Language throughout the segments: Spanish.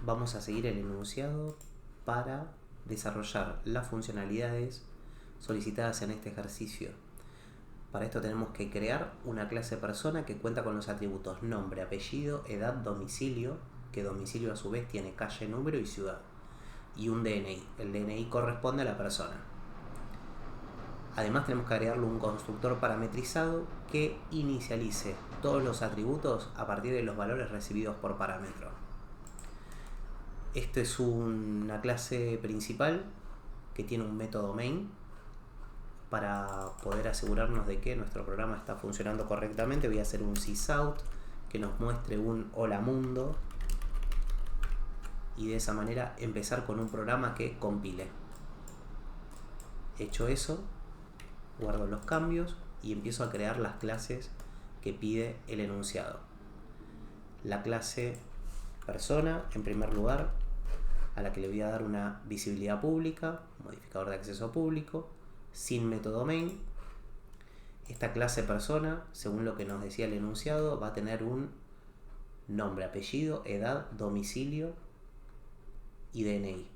vamos a seguir el enunciado para desarrollar las funcionalidades solicitadas en este ejercicio. Para esto tenemos que crear una clase persona que cuenta con los atributos nombre, apellido, edad, domicilio, que domicilio a su vez tiene calle, número y ciudad, y un DNI. El DNI corresponde a la persona. Además tenemos que agregarle un constructor parametrizado que inicialice todos los atributos a partir de los valores recibidos por parámetro. Esto es una clase principal que tiene un método main para poder asegurarnos de que nuestro programa está funcionando correctamente. Voy a hacer un sysout que nos muestre un hola mundo y de esa manera empezar con un programa que compile. Hecho eso, guardo los cambios y empiezo a crear las clases que pide el enunciado. La clase persona, en primer lugar, a la que le voy a dar una visibilidad pública, modificador de acceso público, sin método main. Esta clase persona, según lo que nos decía el enunciado, va a tener un nombre, apellido, edad, domicilio y DNI.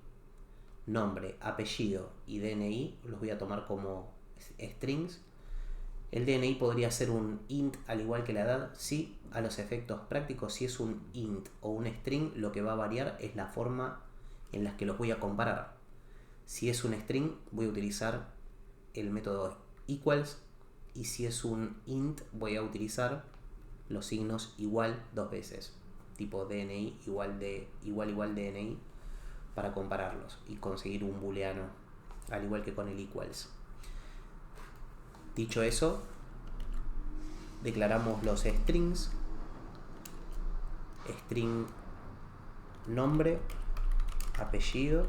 Nombre, apellido y DNI los voy a tomar como strings. El DNI podría ser un int al igual que la edad. Sí, a los efectos prácticos, si es un int o un string, lo que va a variar es la forma en las que los voy a comparar. Si es un string, voy a utilizar el método equals, y si es un int, voy a utilizar los signos igual dos veces, tipo DNI igual DNI, para compararlos y conseguir un booleano, al igual que con el equals. Dicho eso, declaramos los strings. String nombre, apellido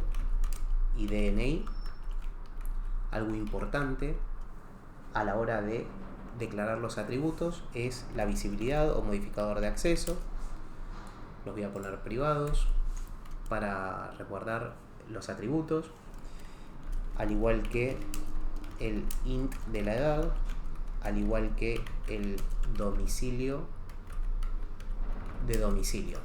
y DNI. Algo importante a la hora de declarar los atributos es la visibilidad o modificador de acceso. Los voy a poner privados para resguardar los atributos, al igual que el int de la edad, al igual que el domicilio de domicilio.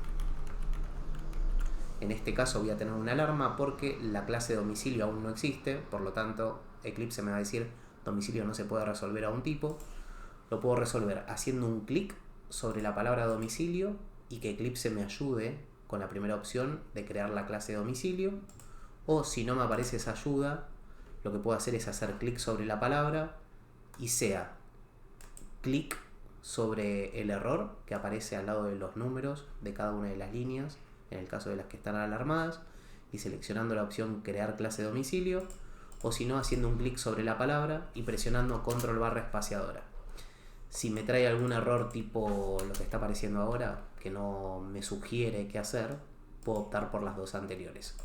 En este caso voy a tener una alarma porque la clase domicilio aún no existe, por lo tanto Eclipse me va a decir domicilio no se puede resolver a un tipo. Lo puedo resolver haciendo un clic sobre la palabra domicilio y que Eclipse me ayude con la primera opción de crear la clase domicilio, o si no me aparece esa ayuda, lo que puedo hacer es hacer clic sobre la palabra y sea clic sobre el error que aparece al lado de los números de cada una de las líneas, en el caso de las que están alarmadas, y seleccionando la opción crear clase domicilio, o si no haciendo un clic sobre la palabra y presionando control barra espaciadora. Si me trae algún error tipo lo que está apareciendo ahora, que no me sugiere qué hacer, puedo optar por las dos anteriores.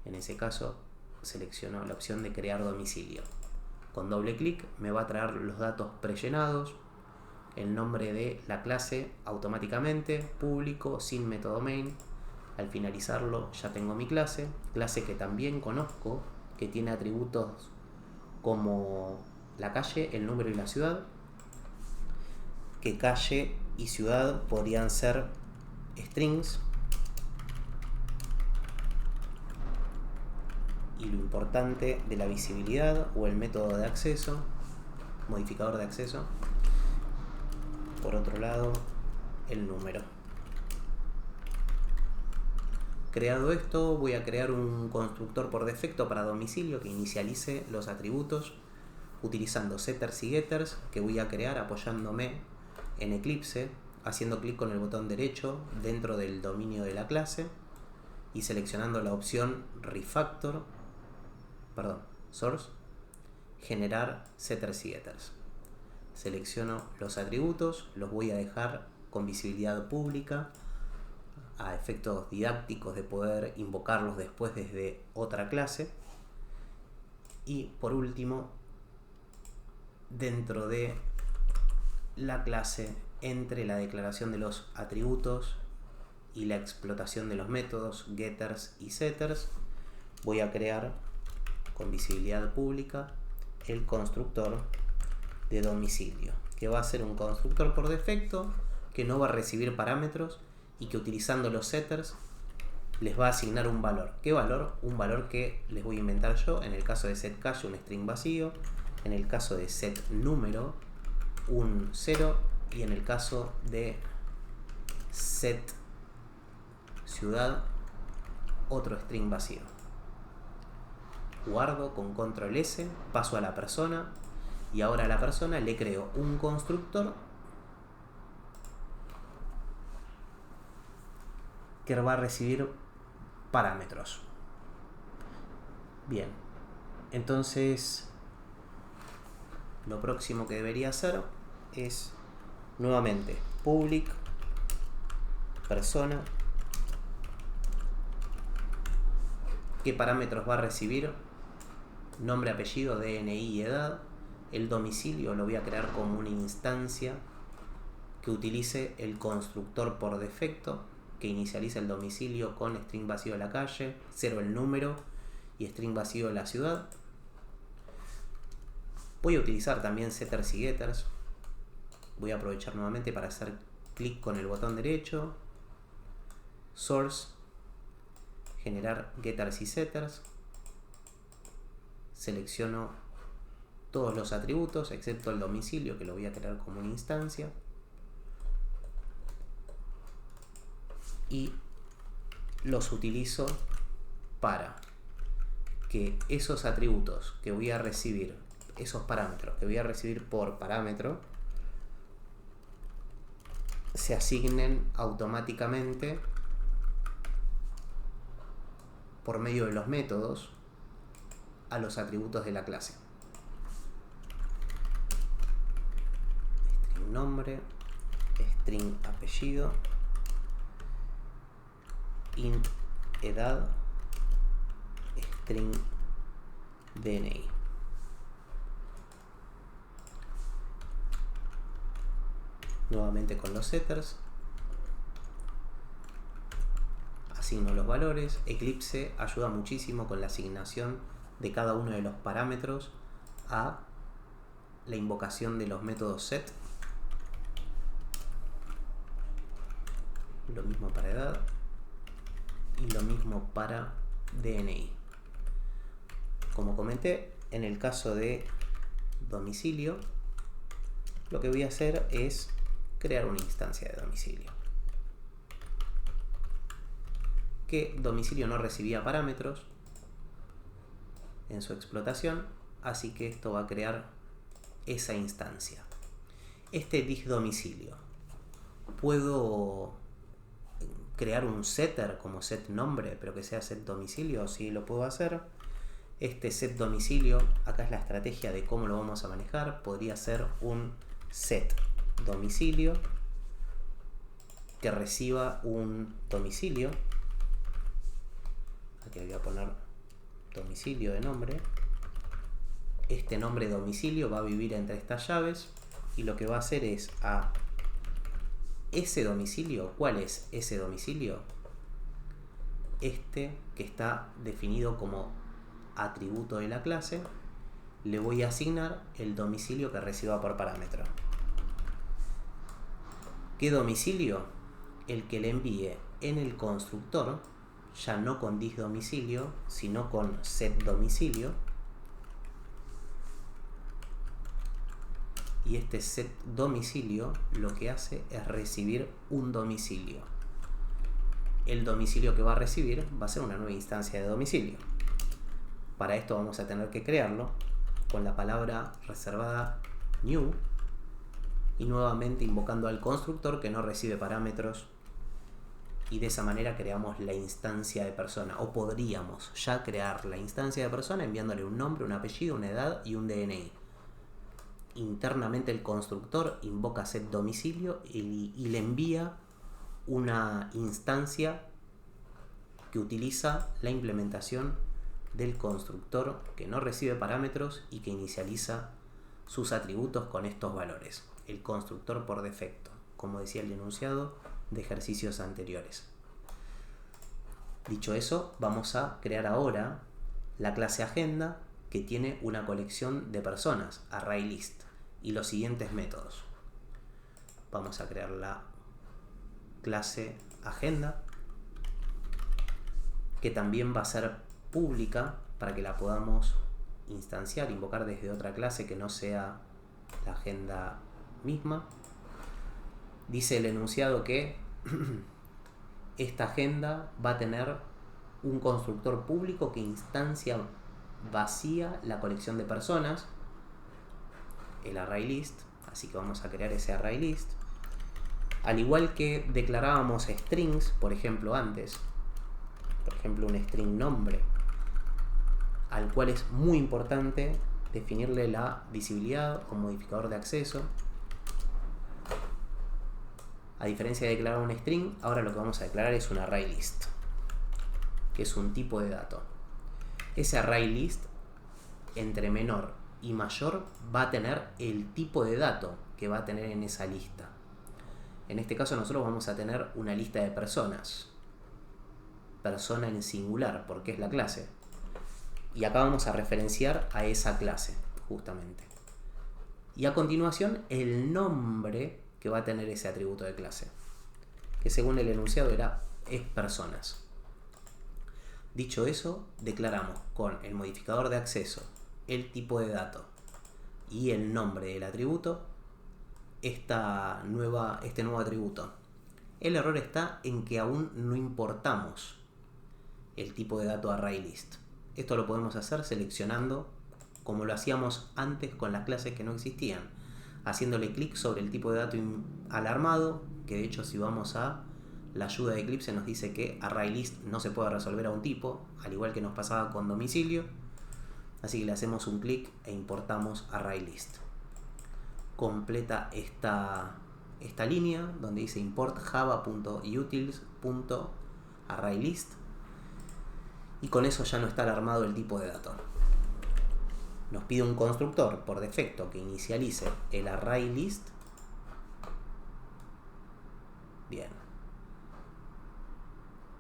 En ese caso selecciono la opción de crear domicilio. Con doble clic me va a traer los datos prellenados, el nombre de la clase automáticamente, público, sin método main. Al finalizarlo ya tengo mi clase que también conozco, que tiene atributos como la calle, el número y la ciudad, que calle y ciudad podrían ser strings, y lo importante de la visibilidad o el método de acceso, modificador de acceso, por otro lado el número. Creado esto, voy a crear un constructor por defecto para domicilio que inicialice los atributos utilizando setters y getters, que voy a crear apoyándome en Eclipse, haciendo clic con el botón derecho dentro del dominio de la clase y seleccionando la opción source, generar setters y getters. Selecciono los atributos, los voy a dejar con visibilidad pública a efectos didácticos de poder invocarlos después desde otra clase. Y por último, dentro de la clase, entre la declaración de los atributos y la explotación de los métodos getters y setters, voy a crear con visibilidad pública el constructor de domicilio, que va a ser un constructor por defecto que no va a recibir parámetros y que utilizando los setters les va a asignar un valor. ¿Qué valor? Un valor que les voy a inventar yo. En el caso de setCalle, un string vacío. En el caso de setNúmero, un 0. Y en el caso de setCiudad, otro string vacío. Guardo con control S, paso a la persona y ahora a la persona le creo un constructor que va a recibir parámetros. Bien, entonces lo próximo que debería hacer es nuevamente public persona. ¿Qué parámetros va a recibir? Nombre, apellido, DNI y edad. El domicilio lo voy a crear como una instancia que utilice el constructor por defecto, que inicializa el domicilio con string vacío de la calle, 0 el número y string vacío de la ciudad. Voy a utilizar también setters y getters. Voy a aprovechar nuevamente para hacer clic con el botón derecho, source, generar getters y setters. Selecciono todos los atributos excepto el domicilio, que lo voy a crear como una instancia, y los utilizo para que esos atributos que voy a recibir, esos parámetros que voy a recibir por parámetro, se asignen automáticamente por medio de los métodos a los atributos de la clase. String nombre, string apellido, int edad, string DNI. Nuevamente con los setters asigno los valores. Eclipse ayuda muchísimo con la asignación de cada uno de los parámetros a la invocación de los métodos set. Lo mismo para edad y lo mismo para DNI. Como comenté, en el caso de domicilio, lo que voy a hacer es crear una instancia de domicilio. Que domicilio no recibía parámetros en su explotación, así que esto va a crear esa instancia. Este disDomicilio, ¿puedo crear un setter como setNombre, pero que sea setDomicilio? Sí, lo puedo hacer. Este setDomicilio, acá es la estrategia de cómo lo vamos a manejar. Podría ser un setDomicilio que reciba un domicilio. Aquí voy a poner domicilio de nombre. Este nombre domicilio va a vivir entre estas llaves y lo que va a hacer es a ese domicilio. ¿Cuál es ese domicilio? Este que está definido como atributo de la clase, le voy a asignar el domicilio que reciba por parámetro. ¿Qué domicilio? El que le envíe en el constructor, ya no con disDomicilio, sino con setDomicilio. Y este setDomicilio lo que hace es recibir un domicilio. El domicilio que va a recibir va a ser una nueva instancia de domicilio. Para esto vamos a tener que crearlo con la palabra reservada new y nuevamente invocando al constructor que no recibe parámetros, y de esa manera creamos la instancia de persona, o podríamos ya crear la instancia de persona enviándole un nombre, un apellido, una edad y un DNI. Internamente el constructor invoca setDomicilio y le envía una instancia que utiliza la implementación del constructor que no recibe parámetros y que inicializa sus atributos con estos valores. El constructor por defecto, como decía el enunciado de ejercicios anteriores. Dicho eso, vamos a crear ahora la clase agenda, que tiene una colección de personas, ArrayList, y los siguientes métodos. Vamos a crear la clase agenda. que también va a ser pública para que la podamos instanciar, invocar desde otra clase que no sea la agenda misma. Dice el enunciado que esta agenda va a tener un constructor público que instancia vacía la colección de personas, el ArrayList, así que vamos a crear ese ArrayList. Al igual que declarábamos strings, por ejemplo, antes, por ejemplo, un string nombre, al cual es muy importante definirle la visibilidad o modificador de acceso. A diferencia de declarar un string, ahora lo que vamos a declarar es un ArrayList, que es un tipo de dato. Ese ArrayList, entre menor y mayor, va a tener el tipo de dato que va a tener en esa lista. En este caso nosotros vamos a tener una lista de personas. Persona en singular, porque es la clase. Y acá vamos a referenciar a esa clase, justamente. Y a continuación, el nombre que va a tener ese atributo de clase, que según el enunciado es personas. Dicho eso, declaramos con el modificador de acceso, el tipo de dato y el nombre del atributo este nuevo atributo. El error está en que aún no importamos el tipo de dato ArrayList. Esto lo podemos hacer seleccionando como lo hacíamos antes con las clases que no existían, haciéndole clic sobre el tipo de dato alarmado, que de hecho si vamos a la ayuda de Eclipse nos dice que ArrayList no se puede resolver a un tipo, al igual que nos pasaba con domicilio. Así que le hacemos un clic e importamos ArrayList. Completa esta línea donde dice import java.utils.ArrayList y con eso ya no está alarmado el tipo de dato. Nos pide un constructor por defecto que inicialice el ArrayList. Bien.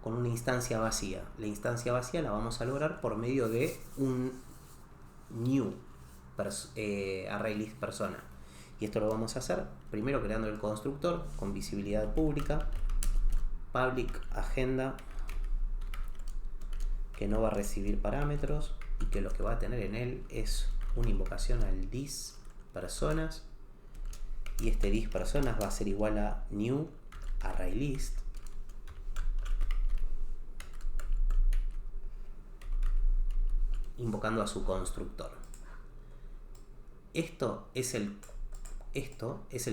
Con una instancia vacía. La instancia vacía la vamos a lograr por medio de un new ArrayList persona. Y esto lo vamos a hacer primero creando el constructor con visibilidad pública, public agenda, que no va a recibir parámetros y que lo que va a tener en él es una invocación al this personas, y este this personas va a ser igual a new ArrayList, invocando a su constructor. Esto es el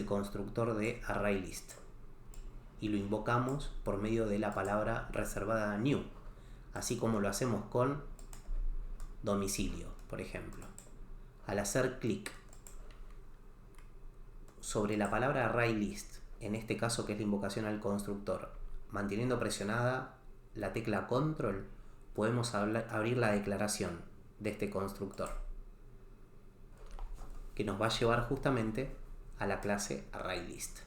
constructor de ArrayList y lo invocamos por medio de la palabra reservada new, así como lo hacemos con domicilio, por ejemplo. Al hacer clic sobre la palabra ArrayList, en este caso que es la invocación al constructor, manteniendo presionada la tecla control, podemos abrir la declaración de este constructor, que nos va a llevar justamente a la clase ArrayList.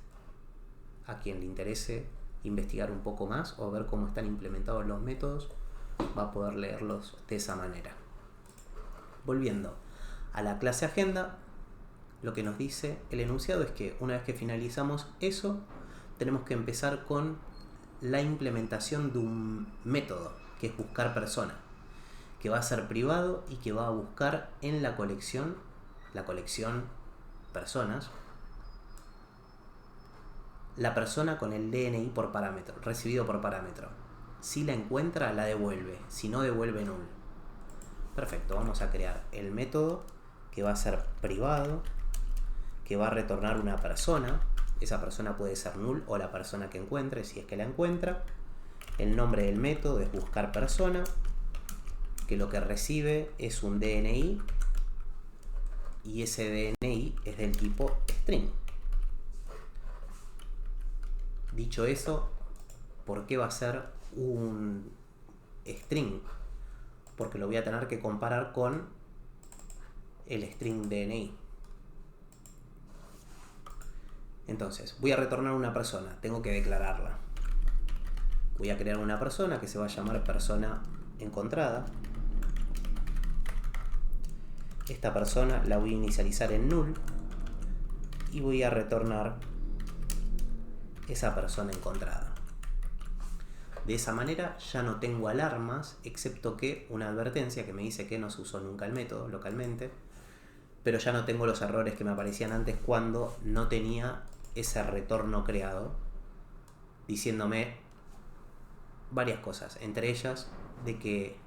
A quien le interese investigar un poco más o ver cómo están implementados los métodos, va a poder leerlos de esa manera. Volviendo a la clase agenda, lo que nos dice el enunciado es que una vez que finalizamos eso, tenemos que empezar con la implementación de un método, que es buscar persona, que va a ser privado y que va a buscar en la colección personas, la persona con el DNI por parámetro, recibido por parámetro. Si la encuentra, la devuelve. Si no, devuelve null. Perfecto, vamos a crear el método que va a ser privado, que va a retornar una persona. Esa persona puede ser null o la persona que encuentre, si es que la encuentra. El nombre del método es buscar persona, que lo que recibe es un DNI, y ese DNI es del tipo string. Dicho eso, ¿por qué va a ser un string? Porque lo voy a tener que comparar con el string DNI. Entonces, voy a retornar una persona, tengo que declararla. Voy a crear una persona que se va a llamar persona encontrada. Esta persona la voy a inicializar en null y voy a retornar esa persona encontrada. De esa manera ya no tengo alarmas, excepto que una advertencia que me dice que no se usó nunca el método localmente, pero ya no tengo los errores que me aparecían antes cuando no tenía ese retorno creado, diciéndome varias cosas, entre ellas de que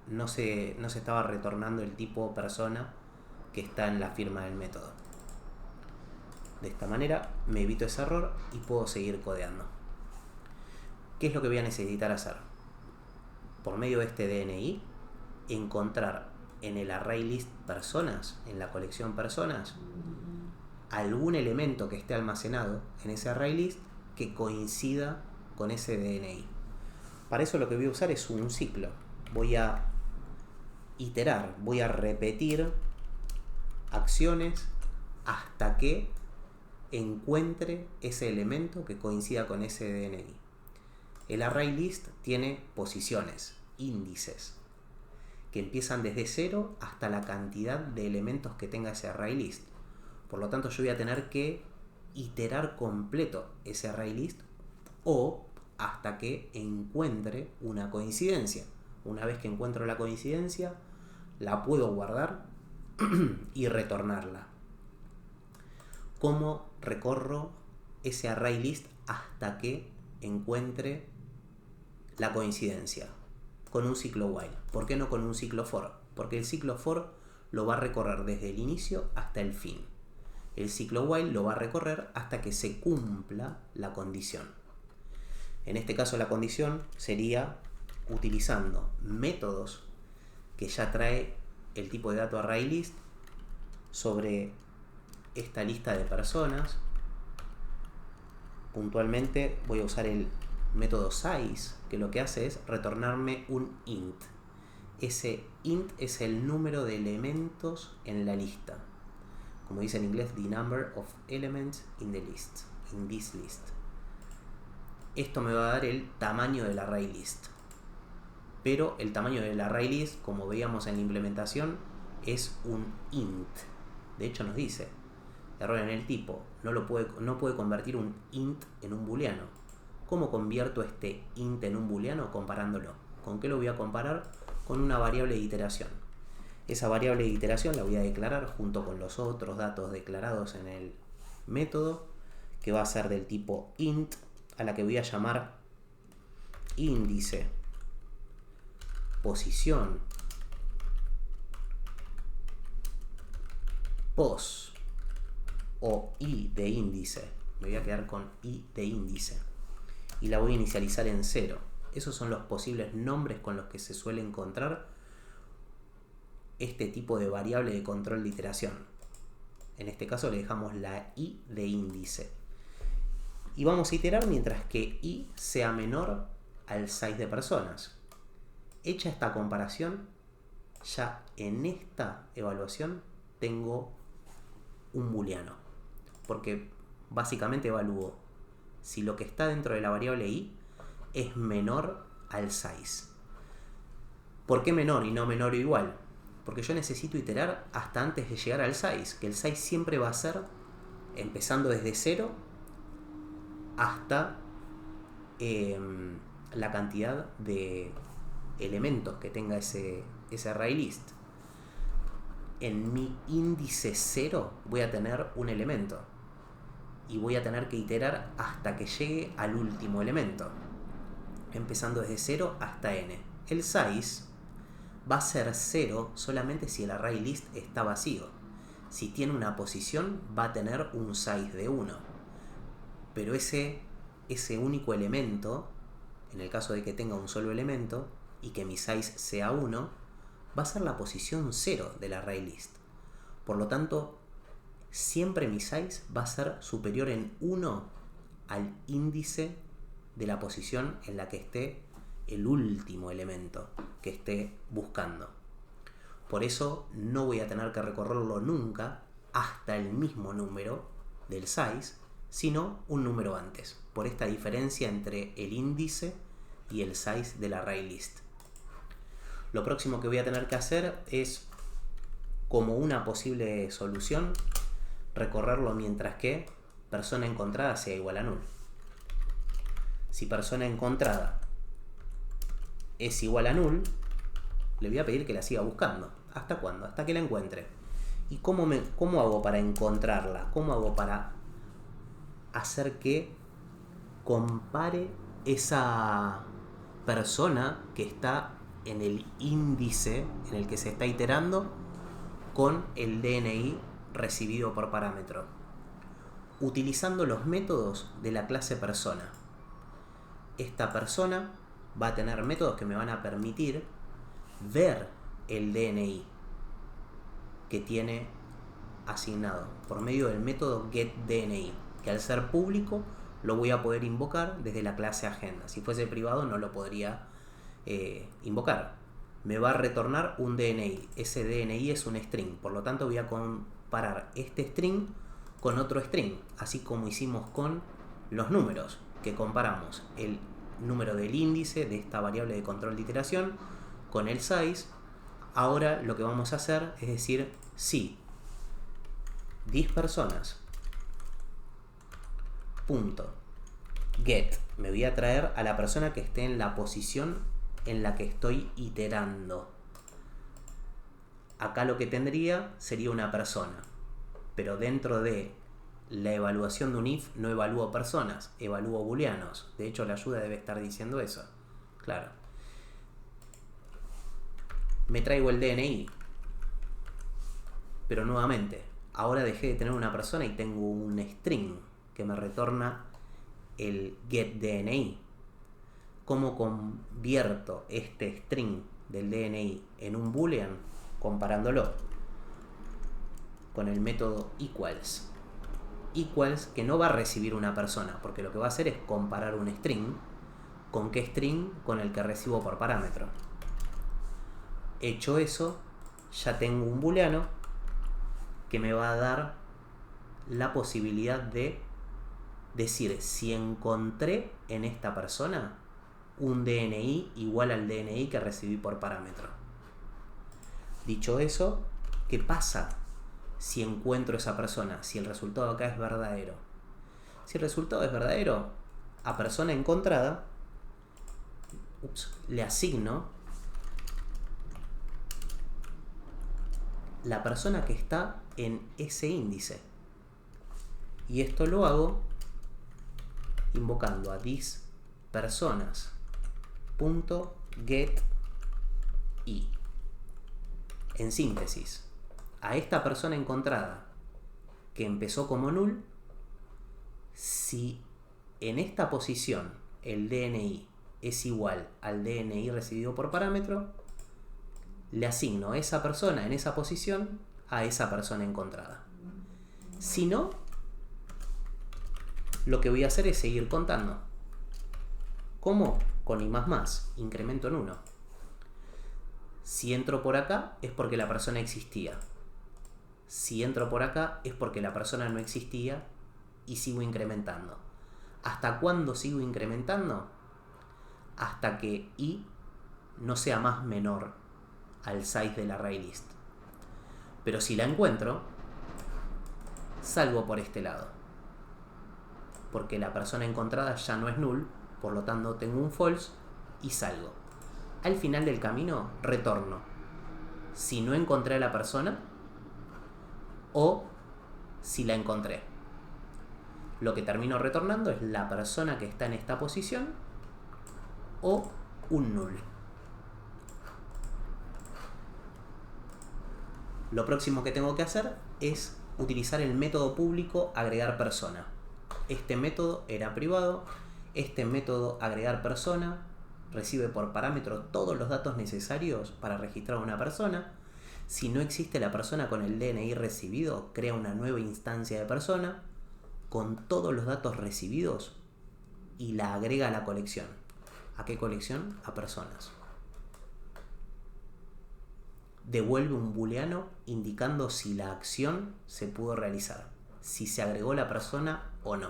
no se estaba retornando el tipo persona que está en la firma del método. De esta manera me evito ese error y puedo seguir codeando. ¿Qué es lo que voy a necesitar hacer? Por medio de este DNI, encontrar en el array list personas, en la colección personas, algún elemento que esté almacenado en ese array list que coincida con ese DNI. Para eso lo que voy a usar es un ciclo. Voy a iterar, voy a repetir acciones hasta que encuentre ese elemento que coincida con ese DNI. El array list tiene posiciones, índices, que empiezan desde 0 hasta la cantidad de elementos que tenga ese array list. Por lo tanto, yo voy a tener que iterar completo ese array list o hasta que encuentre una coincidencia. Una vez que encuentro la coincidencia, la puedo guardar y retornarla. ¿Cómo recorro ese array list hasta que encuentre la coincidencia? Con un ciclo while. ¿Por qué no con un ciclo for? Porque el ciclo for lo va a recorrer desde el inicio hasta el fin. El ciclo while lo va a recorrer hasta que se cumpla la condición. En este caso la condición sería utilizando métodos que ya trae el tipo de dato array list sobre esta lista de personas. Puntualmente voy a usar el método size, que lo que hace es retornarme un int. Ese int es el número de elementos en la lista. Como dice en inglés, the number of elements in this list. Esto me va a dar el tamaño del array list. Pero el tamaño del array list, como veíamos en la implementación, es un int. De hecho nos dice, error en el tipo, no puede convertir un int en un booleano. ¿Cómo convierto este int en un booleano? Comparándolo. ¿Con qué lo voy a comparar? Con una variable de iteración. Esa variable de iteración la voy a declarar junto con los otros datos declarados en el método, que va a ser del tipo int, a la que voy a llamar índice, posición, pos o i de índice. Me voy a quedar con i de índice y la voy a inicializar en 0. Esos son los posibles nombres con los que se suele encontrar este tipo de variable de control de iteración. En este caso le dejamos la i de índice. Y vamos a iterar mientras que i sea menor al size de personas. Hecha esta comparación, ya en esta evaluación tengo un booleano. Porque básicamente evalúo si lo que está dentro de la variable i es menor al size. ¿Por qué menor y no menor o igual? Porque yo necesito iterar hasta antes de llegar al size, que el size siempre va a ser empezando desde 0 hasta la cantidad de elementos que tenga ese array list. En mi índice 0 voy a tener un elemento y voy a tener que iterar hasta que llegue al último elemento, empezando desde 0 hasta n. El size va a ser 0 solamente si el array list está vacío. Si tiene una posición, va a tener un size de 1. Pero ese único elemento, en el caso de que tenga un solo elemento y que mi size sea 1, va a ser la posición 0 del array list. Por lo tanto, siempre mi size va a ser superior en 1 al índice de la posición en la que esté el último elemento que esté buscando. Por eso no voy a tener que recorrerlo nunca hasta el mismo número del size, sino un número antes, por esta diferencia entre el índice y el size del array list. Lo próximo que voy a tener que hacer es, como una posible solución, recorrerlo mientras que persona encontrada sea igual a null. Si persona encontrada es igual a null, le voy a pedir que la siga buscando. ¿Hasta cuándo? Hasta que la encuentre. ¿Y cómo hago para encontrarla? ¿Cómo hago para hacer que compare esa persona que está en el índice en el que se está iterando con el DNI recibido por parámetro? Utilizando los métodos de la clase persona. Esta persona va a tener métodos que me van a permitir ver el DNI que tiene asignado por medio del método getDNI, que al ser público lo voy a poder invocar desde la clase agenda. Si fuese privado no lo podría invocar. Me va a retornar un DNI. Ese DNI es un string, por lo tanto voy a comparar este string con otro string, así como hicimos con los números, que comparamos el número del índice de esta variable de control de iteración con el size. Ahora lo que vamos a hacer es decir, si thisPersonas punto get, me voy a traer a la persona que esté en la posición en la que estoy iterando. Acá lo que tendría sería una persona, pero dentro de la evaluación de un if no evalúo personas, evalúo booleanos. De hecho la ayuda debe estar diciendo eso. Claro. Me traigo el DNI, pero nuevamente ahora dejé de tener una persona y tengo un string que me retorna el getDNI. ¿Cómo convierto este string del DNI en un boolean? Comparándolo con el método equals. Equals que no va a recibir una persona, porque lo que va a hacer es comparar un string. ¿Con qué string? Con el que recibo por parámetro. Hecho eso, ya tengo un booleano que me va a dar la posibilidad de decir si encontré en esta persona un DNI igual al DNI que recibí por parámetro. Dicho eso, ¿qué pasa si encuentro esa persona? Si el resultado acá es verdadero. Si el resultado es verdadero, a persona encontrada le asigno la persona que está en ese índice. Y esto lo hago invocando a thisPersonas.getI. En síntesis, a esta persona encontrada que empezó como null, si en esta posición el DNI es igual al DNI recibido por parámetro, le asigno esa persona en esa posición a esa persona encontrada. Si no, lo que voy a hacer es seguir contando. ¿Cómo? Con i++, incremento en 1. Si entro por acá es porque la persona existía. Si entro por acá es porque la persona no existía y sigo incrementando. ¿Hasta cuándo sigo incrementando? Hasta que i no sea más menor al size del ArrayList. Pero si la encuentro, salgo por este lado, porque la persona encontrada ya no es null, por lo tanto tengo un false y salgo. Al final del camino retorno si no encontré a la persona o si la encontré. Lo que termino retornando es la persona que está en esta posición o un null. Lo próximo que tengo que hacer es utilizar el método público agregar persona. Este método era privado. Este método agregar persona recibe por parámetro todos los datos necesarios para registrar a una persona. Si no existe la persona con el DNI recibido, crea una nueva instancia de persona con todos los datos recibidos y la agrega a la colección. ¿A qué colección? A personas. Devuelve un booleano indicando si la acción se pudo realizar, si se agregó la persona o no.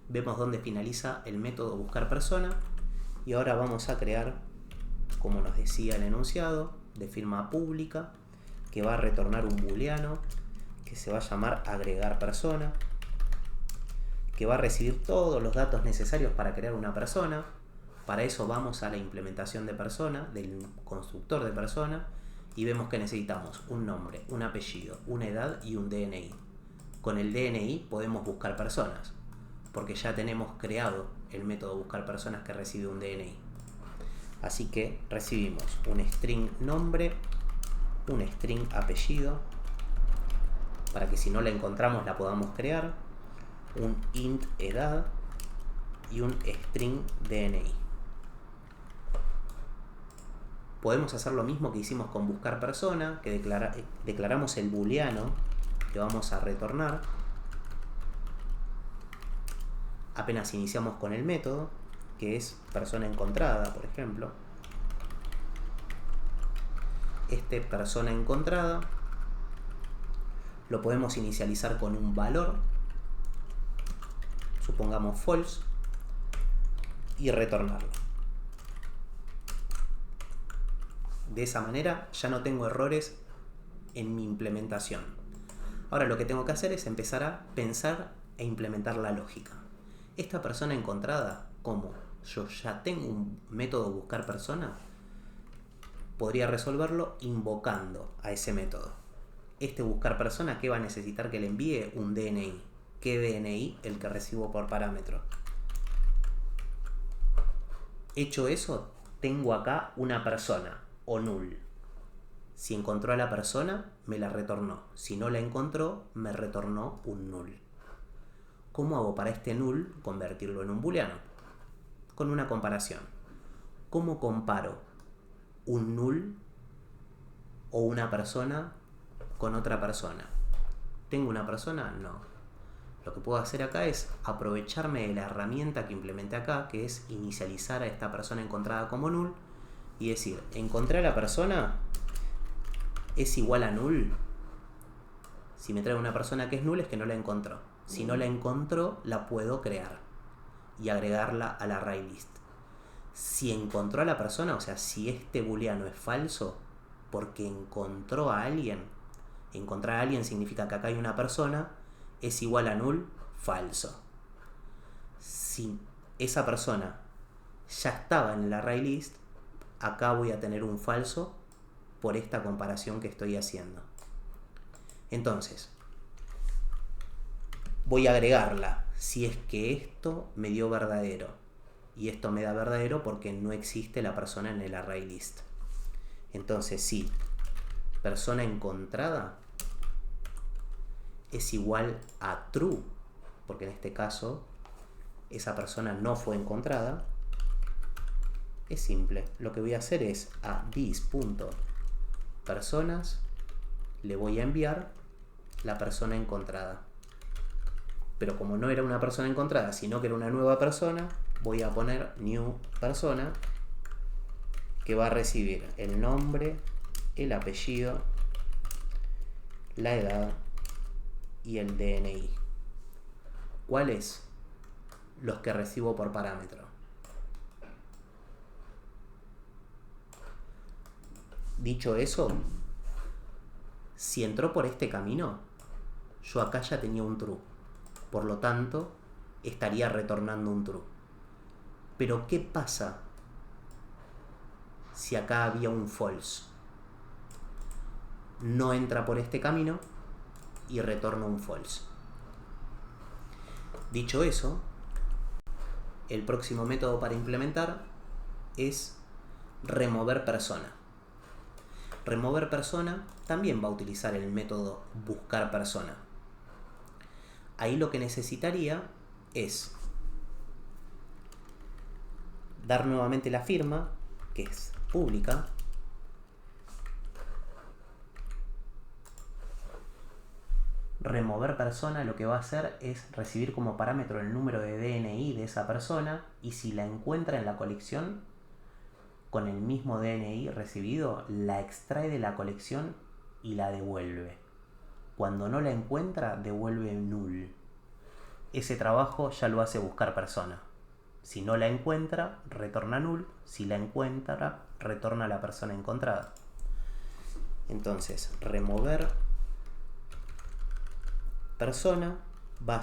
Vemos dónde finaliza el método buscar persona y ahora vamos a crear, como nos decía el enunciado, de firma pública, que va a retornar un booleano que se va a llamar agregar persona, que va a recibir todos los datos necesarios para crear una persona, Para eso vamos a la implementación de persona, del constructor de persona, y vemos que necesitamos un nombre, un apellido, una edad y un DNI. Con el DNI podemos buscar personas, porque ya tenemos creado el método buscar personas que recibe un DNI. Así que recibimos un string nombre, un string apellido, para que si no la encontramos la podamos crear, un int edad y un string DNI. Podemos hacer lo mismo que hicimos con buscar persona, que declaramos el booleano que vamos a retornar apenas iniciamos con el método, que es persona encontrada, por ejemplo. Este persona encontrada lo podemos inicializar con un valor, supongamos false, y retornarlo. De esa manera ya no tengo errores en mi implementación. Ahora lo que tengo que hacer es empezar a pensar e implementar la lógica. Esta persona encontrada, como yo ya tengo un método buscar persona, podría resolverlo invocando a ese método. Este buscar persona, ¿qué va a necesitar que le envíe? Un DNI. ¿Qué DNI? El que recibo por parámetro. Hecho eso, tengo acá una persona o null. Si encontró a la persona, me la retornó. Si no la encontró, me retornó un null. ¿Cómo hago para este null convertirlo en un booleano? Con una comparación. ¿Cómo comparo un null o una persona con otra persona? ¿Tengo una persona? No. Lo que puedo hacer acá es aprovecharme de la herramienta que implementé acá, que es inicializar a esta persona encontrada como null y decir, encontré a la persona, es igual a null. Si me trae una persona que es null es que no la encontró. Si no la encontró, la puedo crear y agregarla a la array list. Si encontró a la persona, o sea, si este booleano es falso porque encontró a alguien, encontrar a alguien significa que acá hay una persona, es igual a null, falso. Si esa persona ya estaba en el array list, acá voy a tener un falso por esta comparación que estoy haciendo. Entonces, voy a agregarla si es que esto me dio verdadero. Y esto me da verdadero porque no existe la persona en el array list. Entonces, si persona encontrada es igual a true, porque en este caso esa persona no fue encontrada, es simple. Lo que voy a hacer es a this.personas le voy a enviar la persona encontrada. Pero como no era una persona encontrada, sino que era una nueva persona, voy a poner new persona, que va a recibir el nombre, el apellido, la edad y el DNI. ¿Cuáles? Los que recibo por parámetro. Dicho eso, si entró por este camino, yo acá ya tenía un true. Por lo tanto, estaría retornando un true. Pero ¿qué pasa si acá había un false? No entra por este camino y retorna un false. Dicho eso, el próximo método para implementar es remover persona. Remover persona también va a utilizar el método buscar persona. Ahí lo que necesitaría es dar nuevamente la firma, que es pública, remover persona lo que va a hacer es recibir como parámetro el número de DNI de esa persona y si la encuentra en la colección con el mismo DNI recibido, la extrae de la colección y la devuelve. Cuando no la encuentra, devuelve null. Ese trabajo ya lo hace buscar persona. Si no la encuentra, retorna null. Si la encuentra, retorna la persona encontrada. Entonces, remover persona va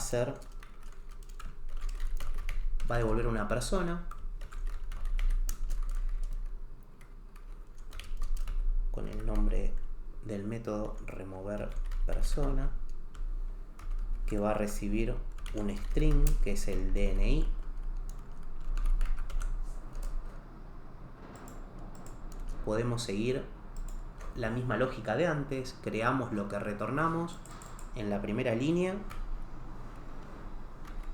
a devolver una persona del método remover persona, que va a recibir un string que es el DNI. Podemos seguir la misma lógica de antes, creamos lo que retornamos en la primera línea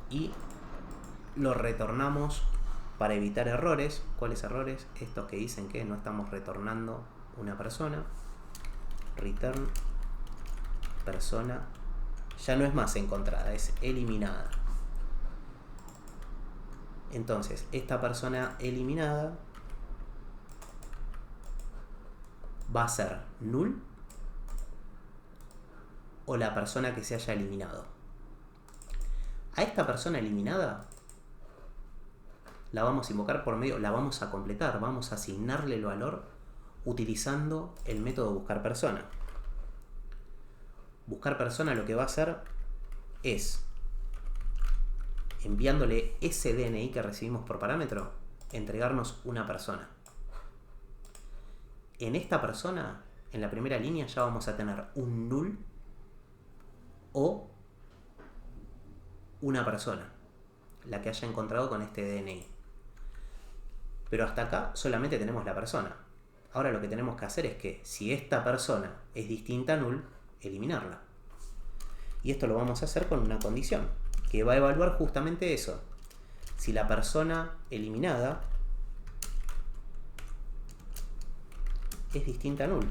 y lo retornamos para evitar errores. ¿Cuáles errores? Estos que dicen que no estamos retornando una persona. Return persona ya no es más encontrada, es eliminada. Entonces, esta persona eliminada va a ser null o la persona que se haya eliminado. A esta persona eliminada la vamos a invocar por medio, la vamos a completar, vamos a asignarle el valor utilizando el método buscar persona. Buscar persona lo que va a hacer es, enviándole ese DNI que recibimos por parámetro, entregarnos una persona. En esta persona, en la primera línea, ya vamos a tener un null o una persona, la que haya encontrado con este DNI. Pero hasta acá solamente tenemos la persona. Ahora lo que tenemos que hacer es que si esta persona es distinta a null, eliminarla. Y esto lo vamos a hacer con una condición, que va a evaluar justamente eso. Si la persona eliminada es distinta a null,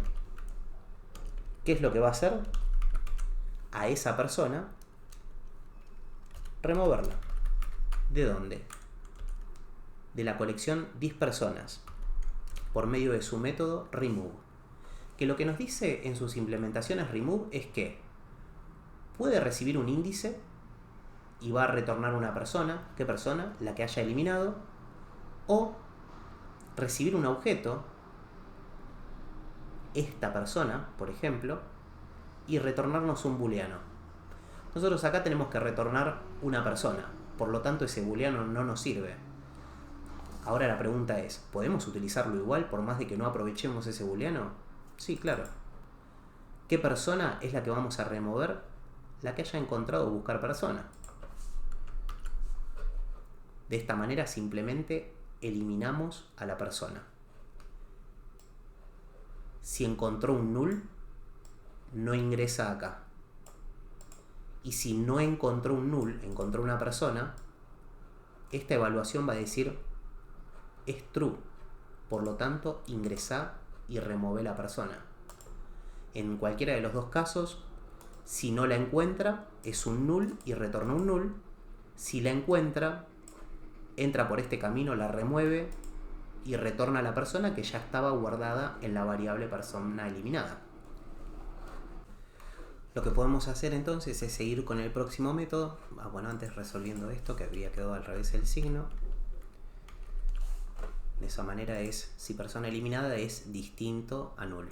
¿qué es lo que va a hacer? A esa persona removerla. ¿De dónde? De la colección dispersonas, por medio de su método remove. Que lo que nos dice en sus implementaciones remove es que puede recibir un índice y va a retornar una persona. ¿Qué persona? La que haya eliminado. O recibir un objeto, esta persona, por ejemplo, y retornarnos un booleano. Nosotros acá tenemos que retornar una persona, por lo tanto ese booleano no nos sirve. Ahora la pregunta es, ¿podemos utilizarlo igual por más de que no aprovechemos ese booleano? Sí, claro. ¿Qué persona es la que vamos a remover? La que haya encontrado buscar persona. De esta manera simplemente eliminamos a la persona. Si encontró un null, no ingresa acá. Y si no encontró un null, encontró una persona, esta evaluación va a decir es true. Por lo tanto, ingresa y remove la persona. En cualquiera de los dos casos, si no la encuentra, es un null y retorna un null. Si la encuentra, entra por este camino, la remueve y retorna a la persona que ya estaba guardada en la variable persona eliminada. Lo que podemos hacer entonces es seguir con el próximo método. Bueno, antes resolviendo esto, que había quedado al revés el signo. De esa manera es, si persona eliminada es distinto a null.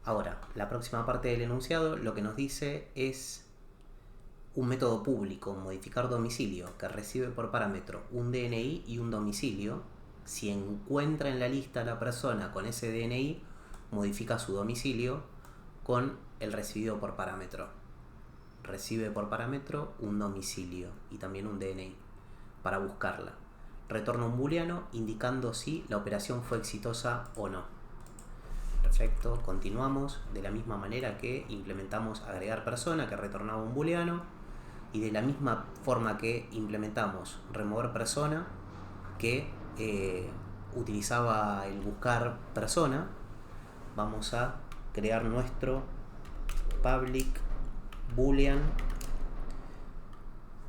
Ahora, la próxima parte del enunciado lo que nos dice es un método público, modificar domicilio, que recibe por parámetro un DNI y un domicilio. Si encuentra en la lista la persona con ese DNI, modifica su domicilio con el recibido por parámetro. Recibe por parámetro un domicilio y también un DNI para buscarla. Retorna un booleano indicando si la operación fue exitosa o no. Perfecto, continuamos de la misma manera que implementamos agregar persona, que retornaba un booleano, y de la misma forma que implementamos remover persona, que utilizaba el buscar persona, vamos a crear nuestro public boolean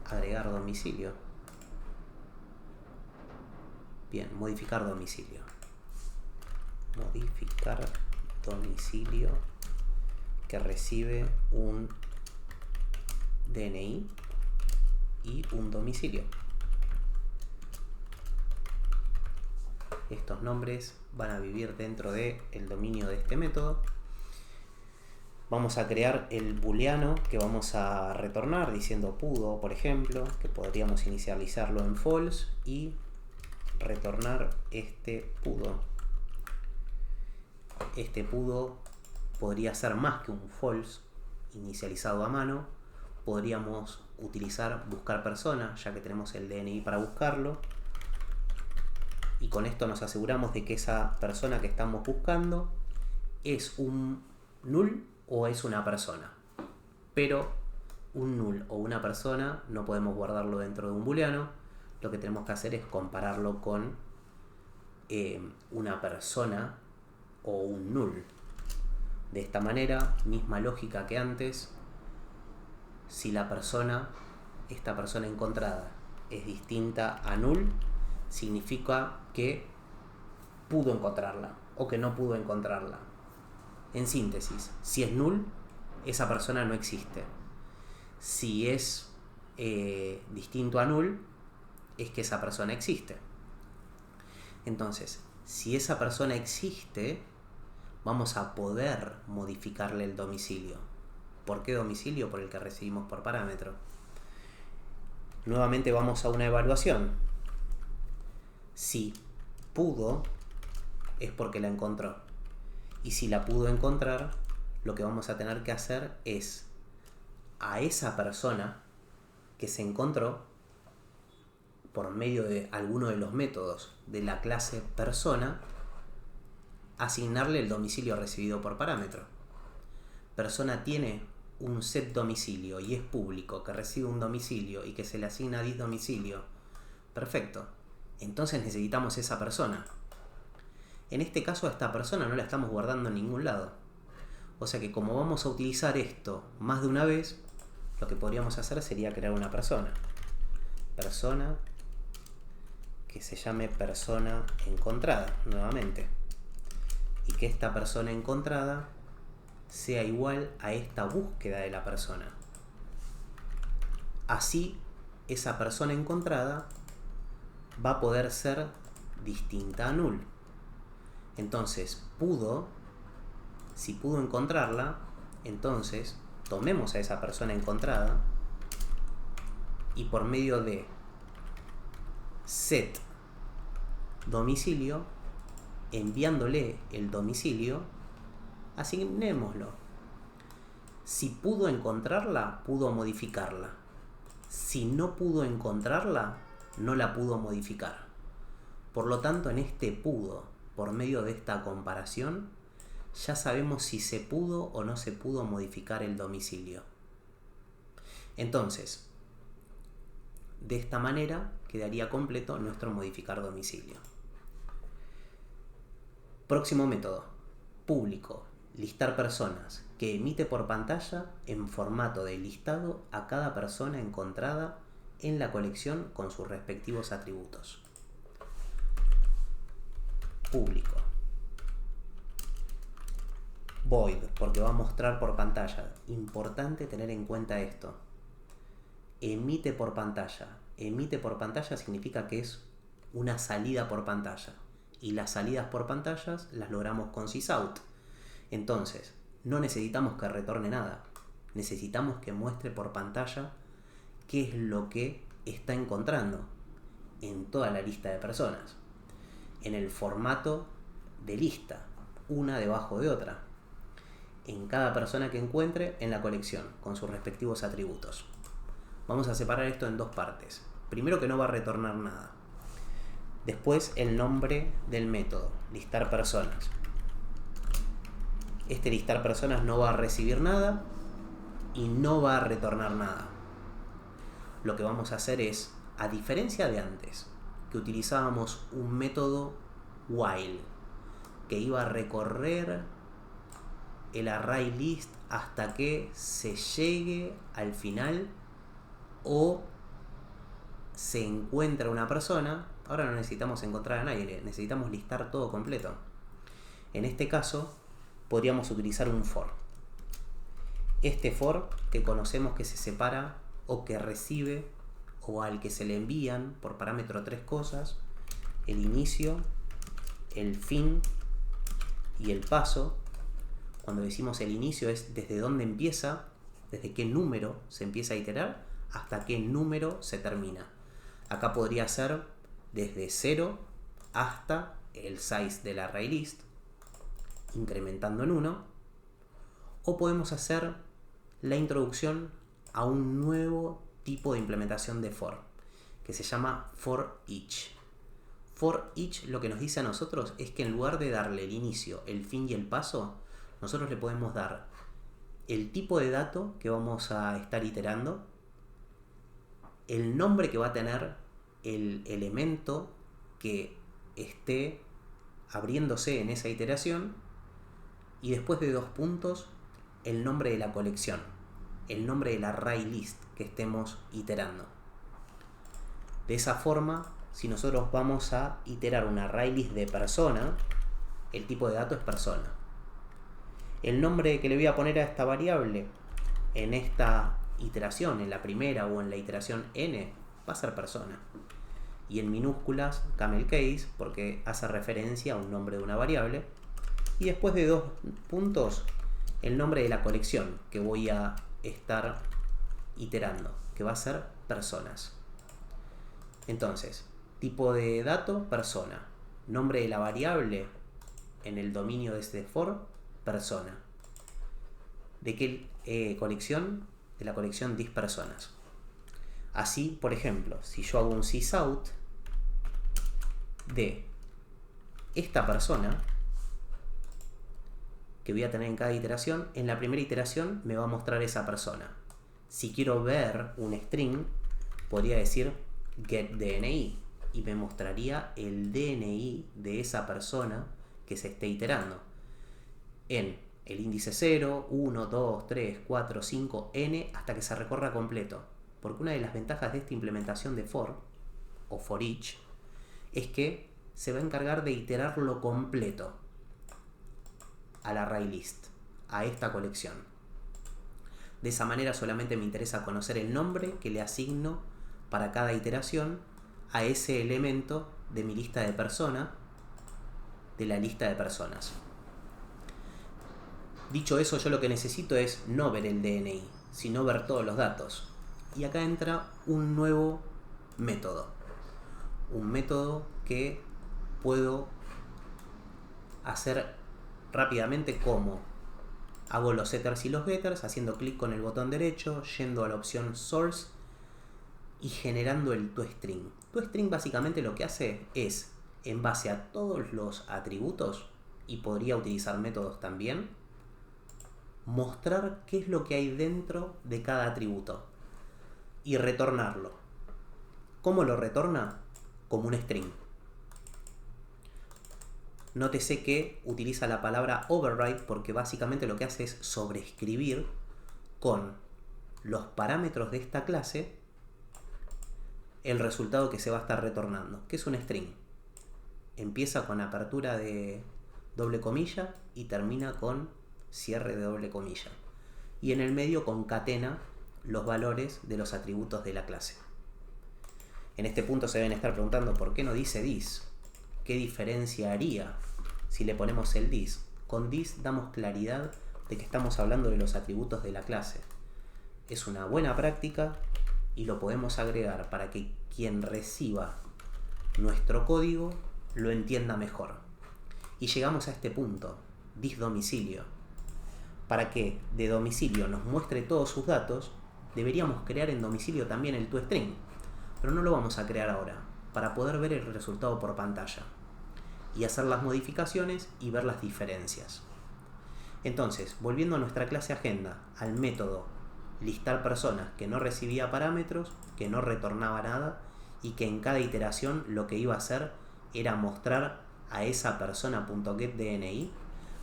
agregar domicilio. Bien, modificar domicilio. Modificar domicilio que recibe un DNI y un domicilio. Estos nombres van a vivir dentro del dominio de este método. Vamos a crear el booleano que vamos a retornar diciendo pudo, por ejemplo, que podríamos inicializarlo en false y retornar este pudo. este pudo podría ser más que un false inicializado a mano. Podríamos utilizar buscar persona, ya que tenemos el DNI para buscarlo. Y con esto nos aseguramos de que esa persona que estamos buscando es un null o es una persona. Pero un null o una persona no podemos guardarlo dentro de un booleano. Lo que tenemos que hacer es compararlo con una persona o un null. De esta manera, misma lógica que antes, si la persona, esta persona encontrada, es distinta a null, significa que pudo encontrarla o que no pudo encontrarla. En síntesis, si es null, esa persona no existe. Si es distinto a null, es que esa persona existe. Entonces, si esa persona existe, vamos a poder modificarle el domicilio. ¿Por qué domicilio? Por el que recibimos por parámetro. Nuevamente vamos a una evaluación. Si pudo, es porque la encontró. Y si la pudo encontrar, lo que vamos a tener que hacer es a esa persona que se encontró, por medio de alguno de los métodos de la clase persona, asignarle el domicilio recibido por parámetro. Persona tiene un set domicilio y es público, que recibe un domicilio y que se le asigna disdomicilio. Perfecto. Entonces necesitamos esa persona. En este caso a esta persona no la estamos guardando en ningún lado. O sea que como vamos a utilizar esto más de una vez, lo que podríamos hacer sería crear una persona. Persona que se llame persona encontrada nuevamente. Y que esta persona encontrada sea igual a esta búsqueda de la persona. Así, esa persona encontrada va a poder ser distinta a null. Entonces, si pudo encontrarla, entonces tomemos a esa persona encontrada y por medio de set domicilio, enviándole el domicilio, asignémoslo. Si pudo encontrarla, pudo modificarla. Si no pudo encontrarla, no la pudo modificar. Por lo tanto, en este pudo, por medio de esta comparación, ya sabemos si se pudo o no se pudo modificar el domicilio. Entonces, de esta manera quedaría completo nuestro modificar domicilio. Próximo método, público, listar personas, que emite por pantalla en formato de listado a cada persona encontrada en la colección con sus respectivos atributos. Público. Void, porque va a mostrar por pantalla. Importante tener en cuenta esto. Emite por pantalla. Emite por pantalla significa que es una salida por pantalla. Y las salidas por pantallas las logramos con sysout. Entonces, no necesitamos que retorne nada. Necesitamos que muestre por pantalla qué es lo que está encontrando en toda la lista de personas. En el formato de lista, una debajo de otra. En cada persona que encuentre en la colección, con sus respectivos atributos. Vamos a separar esto en dos partes. Primero, que no va a retornar nada. Después, el nombre del método, listar personas. Este listar personas no va a recibir nada y no va a retornar nada. Lo que vamos a hacer es, a diferencia de antes, que utilizábamos un método while, que iba a recorrer el array list hasta que se llegue al final o se encuentra una persona. Ahora no necesitamos encontrar a nadie, necesitamos listar todo completo. En este caso, podríamos utilizar un for. Este for que conocemos que se separa o que recibe o al que se le envían por parámetro tres cosas: el inicio, el fin y el paso. Cuando decimos el inicio es desde dónde empieza, desde qué número se empieza a iterar hasta qué número se termina. Acá podría ser desde 0 hasta el size del array list. incrementando en 1, o podemos hacer la introducción a un nuevo tipo de implementación de for, que se llama for each. For each lo que nos dice a nosotros es que en lugar de darle el inicio, el fin y el paso, nosotros le podemos dar el tipo de dato que vamos a estar iterando, el nombre que va a tener el elemento que esté abriéndose en esa iteración, y después de 2 puntos el nombre de la colección, el nombre del array list que estemos iterando. De esa forma, si nosotros vamos a iterar un array list de persona, el tipo de dato es persona. El nombre que le voy a poner a esta variable en esta iteración, en la primera o en la iteración n, va a ser persona. Y en minúsculas camel case, porque hace referencia a un nombre de una variable. Y después de 2 puntos, el nombre de la colección que voy a estar iterando, que va a ser personas. Entonces, tipo de dato, persona. Nombre de la variable en el dominio de este for, persona. ¿De qué colección? De la colección dispersonas. Así, por ejemplo, si yo hago un sysout de esta persona que voy a tener en cada iteración, en la primera iteración me va a mostrar esa persona. Si quiero ver un string, podría decir getDNI y me mostraría el DNI de esa persona que se esté iterando en el índice 0, 1, 2, 3, 4, 5, n hasta que se recorra completo. Porque una de las ventajas de esta implementación de for o for each es que se va a encargar de iterarlo completo al array list, a esta colección. De esa manera solamente me interesa conocer el nombre que le asigno para cada iteración a ese elemento de mi lista de persona, de la lista de personas. Dicho eso, yo lo que necesito es no ver el DNI, sino ver todos los datos. Y acá entra un nuevo método. Un método que puedo hacer rápidamente, como hago los setters y los getters haciendo clic con el botón derecho, yendo a la opción source y generando el toString. ToString básicamente lo que hace es, en base a todos los atributos, y podría utilizar métodos también, mostrar qué es lo que hay dentro de cada atributo y retornarlo. ¿Cómo lo retorna? Como un string. Nótese que utiliza la palabra override porque básicamente lo que hace es sobreescribir con los parámetros de esta clase el resultado que se va a estar retornando, que es un string. Empieza con apertura de doble comilla y termina con cierre de doble comilla. Y en el medio concatena los valores de los atributos de la clase. En este punto se deben estar preguntando por qué no dice this. ¿Qué diferencia haría si le ponemos el this? Con this damos claridad de que estamos hablando de los atributos de la clase. Es una buena práctica y lo podemos agregar para que quien reciba nuestro código lo entienda mejor. Y llegamos a este punto, this domicilio. Para que de domicilio nos muestre todos sus datos, deberíamos crear en domicilio también el toString, pero no lo vamos a crear ahora, para poder ver el resultado por pantalla y hacer las modificaciones y ver las diferencias. Entonces, volviendo a nuestra clase agenda, al método listar personas que no recibía parámetros, que no retornaba nada y que en cada iteración lo que iba a hacer era mostrar a esa persona.getDNI,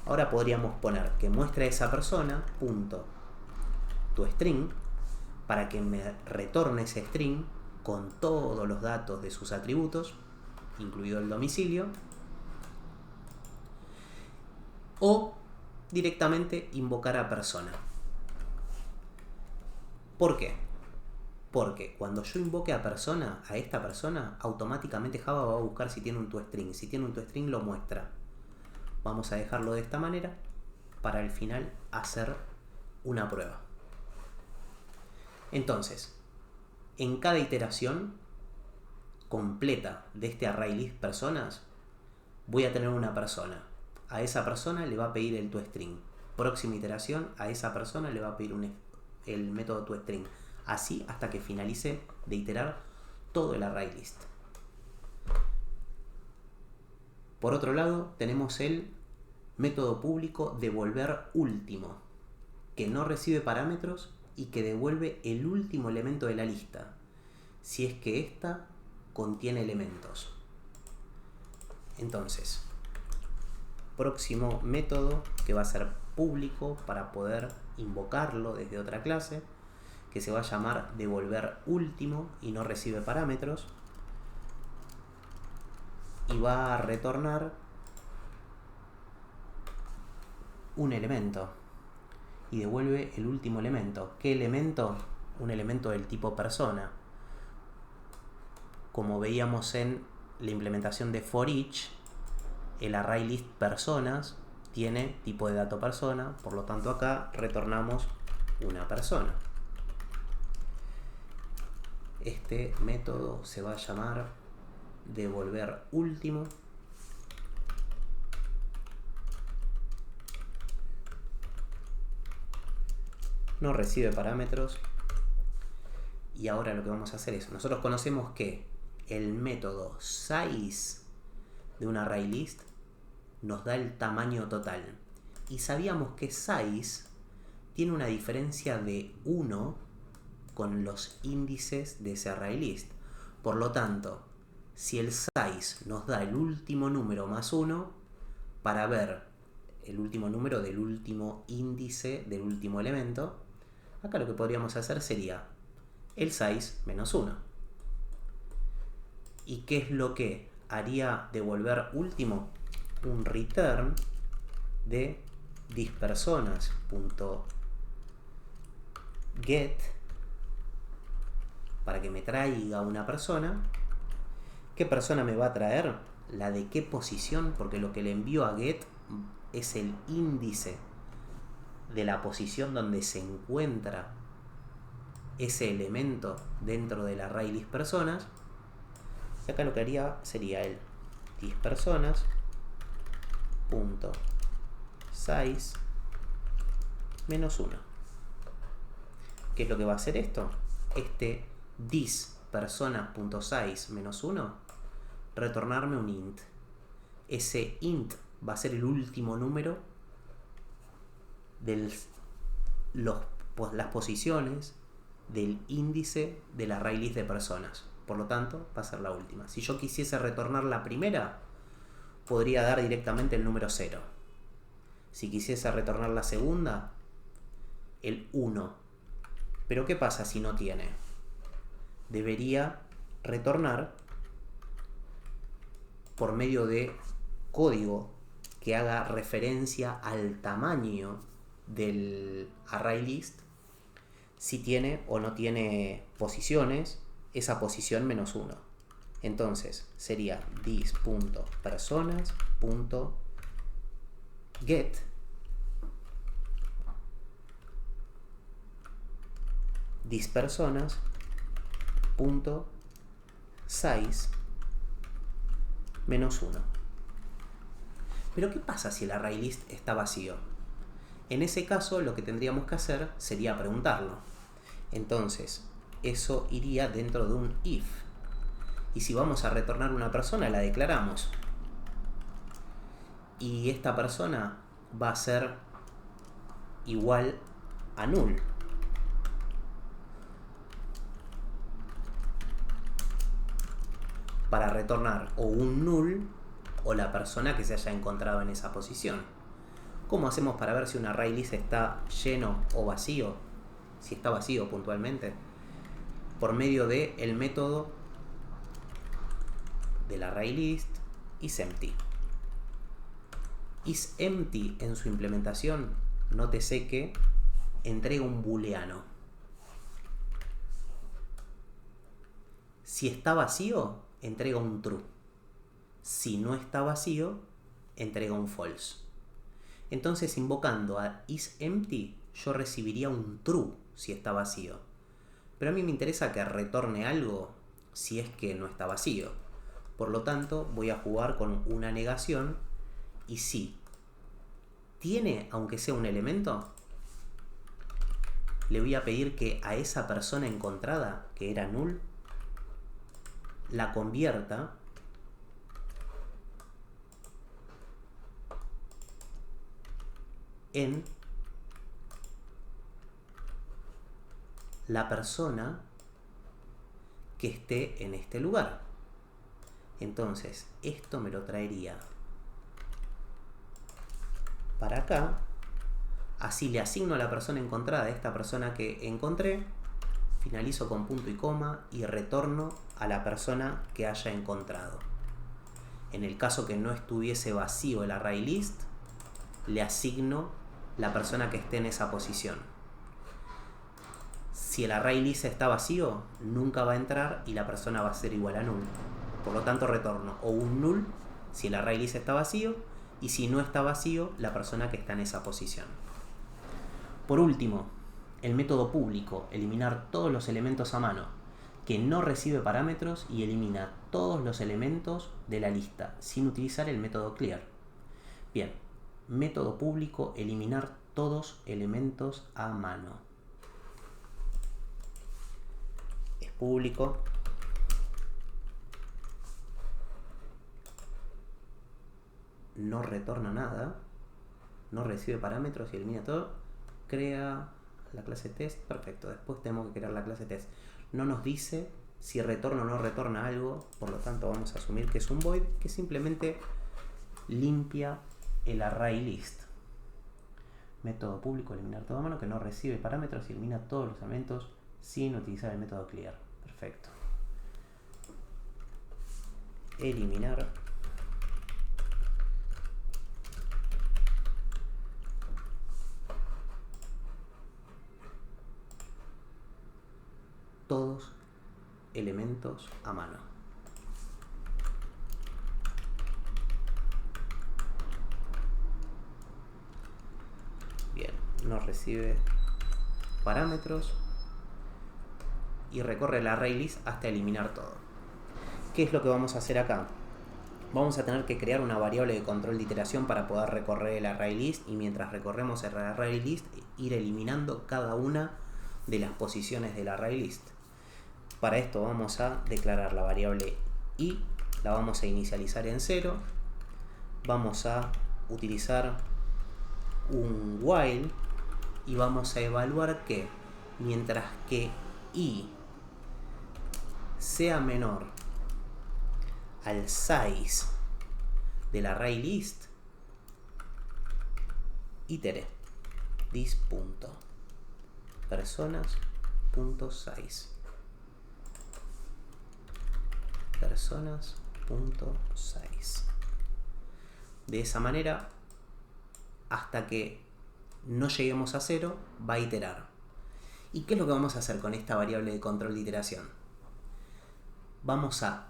ahora podríamos poner que muestre a esa persona .toString para que me retorne ese string con todos los datos de sus atributos, incluido el domicilio, o directamente invocar a persona. ¿Por qué? Porque cuando yo invoque a persona, a esta persona, automáticamente Java va a buscar si tiene un toString. Si tiene un toString lo muestra. Vamos a dejarlo de esta manera para al final hacer una prueba. Entonces, en cada iteración completa de este array list personas, voy a tener una persona. a esa persona le va a pedir el toString. Próxima iteración, a esa persona le va a pedir el método toString. Así hasta que finalice de iterar todo el ArrayList. Por otro lado, tenemos el método público devolver último, que no recibe parámetros y que devuelve el último elemento de la lista, si es que ésta contiene elementos. Entonces, próximo método que va a ser público para poder invocarlo desde otra clase, que se va a llamar devolver último y no recibe parámetros, y va a retornar un elemento y devuelve el último elemento. ¿Qué elemento? Un elemento del tipo persona. Como veíamos en la implementación de for each, el ArrayList personas tiene tipo de dato persona, por lo tanto acá retornamos una persona. Este método se va a llamar devolver último no recibe parámetros. Y ahora lo que vamos a hacer es, nosotros conocemos que el método size de un ArrayList nos da el tamaño total. Y sabíamos que size tiene una diferencia de 1 con los índices de ese ArrayList. Por lo tanto, si el size nos da el último número más 1, para ver el último número del último índice del último elemento, acá lo que podríamos hacer sería el size menos 1. ¿Y qué es lo que haría devolver último? Un return de thisPersonas.get para que me traiga una persona. ¿Qué persona me va a traer? La de qué posición, porque lo que le envío a get es el índice de la posición donde se encuentra ese elemento dentro del ArrayList personas. Y acá lo que haría sería el thisPersonas.size menos 1. ¿Qué es lo que va a hacer esto? Este thisPersonas.size menos 1 retornarme un int. Ese int va a ser el último número de las posiciones del índice del ArrayList de personas. Por lo tanto, va a ser la última. Si yo quisiese retornar la primera, podría dar directamente el número 0. Si quisiese retornar la segunda, el 1. Pero ¿qué pasa si no tiene? Debería retornar por medio de código que haga referencia al tamaño del ArrayList, si tiene o no tiene posiciones, esa posición menos 1. Entonces sería this.personas.get thisPersonas.size menos 1. Pero ¿qué pasa si el ArrayList está vacío? En ese caso lo que tendríamos que hacer sería preguntarlo. Entonces, eso iría dentro de un if. Y si vamos a retornar una persona, la declaramos. Y esta persona va a ser igual a null. Para retornar o un null o la persona que se haya encontrado en esa posición. ¿Cómo hacemos para ver si un ArrayList está lleno o vacío? Si está vacío puntualmente. Por medio del método del ArrayList isEmpty. IsEmpty en su implementación, nótese que entrega un booleano. Si está vacío, entrega un true. Si no está vacío, entrega un false. Entonces, invocando a isEmpty, yo recibiría un true si está vacío. Pero a mí me interesa que retorne algo si es que no está vacío. Por lo tanto, voy a jugar con una negación y si ¿tiene aunque sea un elemento? Le voy a pedir que a esa persona encontrada, que era null, la convierta en la persona que esté en este lugar. Entonces, esto me lo traería para acá. Así le asigno a la persona encontrada, a esta persona que encontré, finalizo con punto y coma y retorno a la persona que haya encontrado. En el caso que no estuviese vacío el array list, le asigno la persona que esté en esa posición. Si el array list está vacío, nunca va a entrar y la persona va a ser igual a null. Por lo tanto, retorno o un null si el array list está vacío, y si no está vacío, la persona que está en esa posición. Por último, el método público, eliminar todos los elementos a mano, que no recibe parámetros y elimina todos los elementos de la lista, sin utilizar el método clear. Bien, método público, eliminar todos elementos a mano. Es público. No retorna nada, no recibe parámetros y elimina todo. Crea la clase test, perfecto. Después tenemos que crear la clase test. No nos dice si retorna o no retorna algo, por lo tanto vamos a asumir que es un void que simplemente limpia el array list. Método público, eliminar todo a mano, que no recibe parámetros y elimina todos los elementos sin utilizar el método clear. Perfecto. Eliminar todos elementos a mano. Bien, no recibe parámetros y recorre el array list hasta eliminar todo. ¿Qué es lo que vamos a hacer acá? Vamos a tener que crear una variable de control de iteración para poder recorrer el array list, y mientras recorremos el array list, ir eliminando cada una de las posiciones del array list. Para esto vamos a declarar la variable i, la vamos a inicializar en 0, vamos a utilizar un while y vamos a evaluar que mientras que i sea menor al size del array list, itere this.personas.size personas.size. De esa manera, hasta que no lleguemos a 0, va a iterar. ¿Y qué es lo que vamos a hacer con esta variable de control de iteración? Vamos a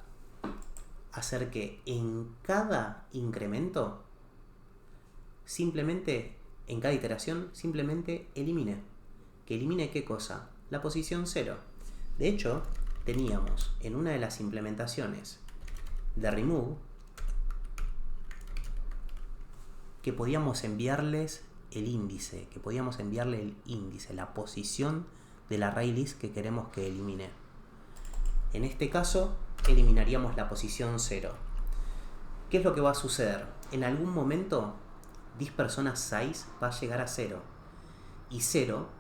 hacer que en cada incremento, simplemente, en cada iteración, simplemente elimine. ¿Que elimine qué cosa? La posición 0. De hecho, teníamos en una de las implementaciones de remove que podíamos enviarles el índice, la posición del array list que queremos que elimine. En este caso, eliminaríamos la posición 0. ¿Qué es lo que va a suceder? En algún momento, this_persona_size va a llegar a 0. Y 0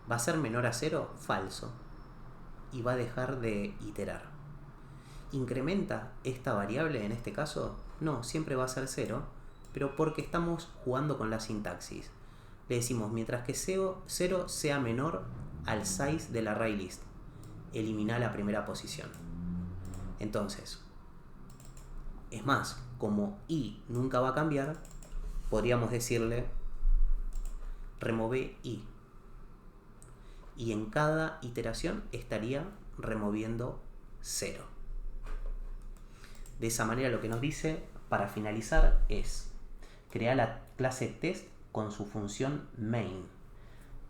va a ser menor a 0, falso. Y va a dejar de iterar. ¿Incrementa esta variable en este caso? No, siempre va a ser 0, pero porque estamos jugando con la sintaxis. Le decimos, mientras que 0 sea menor al size del array list, elimina la primera posición. Entonces, es más, como i nunca va a cambiar, podríamos decirle remove i. Y en cada iteración estaría removiendo 0. De esa manera lo que nos dice para finalizar es crear la clase test con su función main.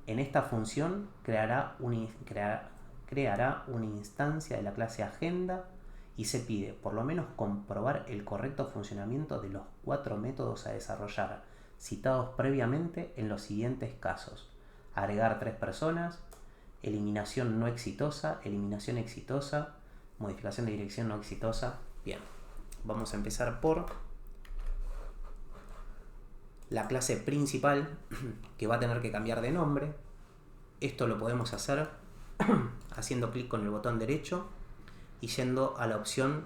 En esta función creará una instancia de la clase agenda y se pide por lo menos comprobar el correcto funcionamiento de los 4 métodos a desarrollar citados previamente en los siguientes casos: agregar 3 personas, eliminación no exitosa, eliminación exitosa, modificación de dirección no exitosa. Bien, vamos a empezar por la clase principal, que va a tener que cambiar de nombre. Esto lo podemos hacer haciendo clic con el botón derecho y yendo a la opción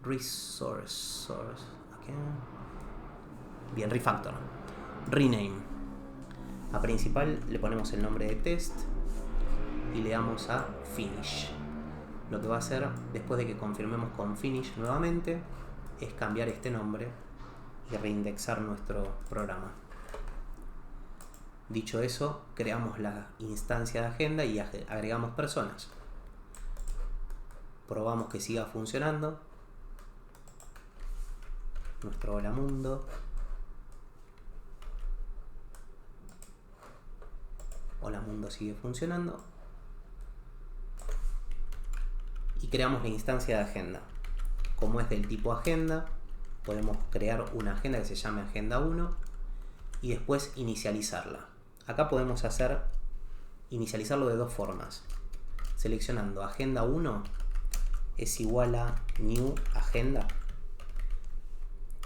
Resource. Okay. Bien, Refactor. Rename. A principal le ponemos el nombre de test y le damos a Finish. Lo que va a hacer, después de que confirmemos con Finish nuevamente, es cambiar este nombre y reindexar nuestro programa. Dicho eso, creamos la instancia de agenda y agregamos personas. Probamos que siga funcionando. Nuestro Hola Mundo. Hola Mundo sigue funcionando. Y creamos la instancia de agenda. Como es del tipo agenda, podemos crear una agenda que se llame agenda 1 y después inicializarla. Acá podemos inicializarlo de dos formas. Seleccionando agenda 1 es igual a new agenda,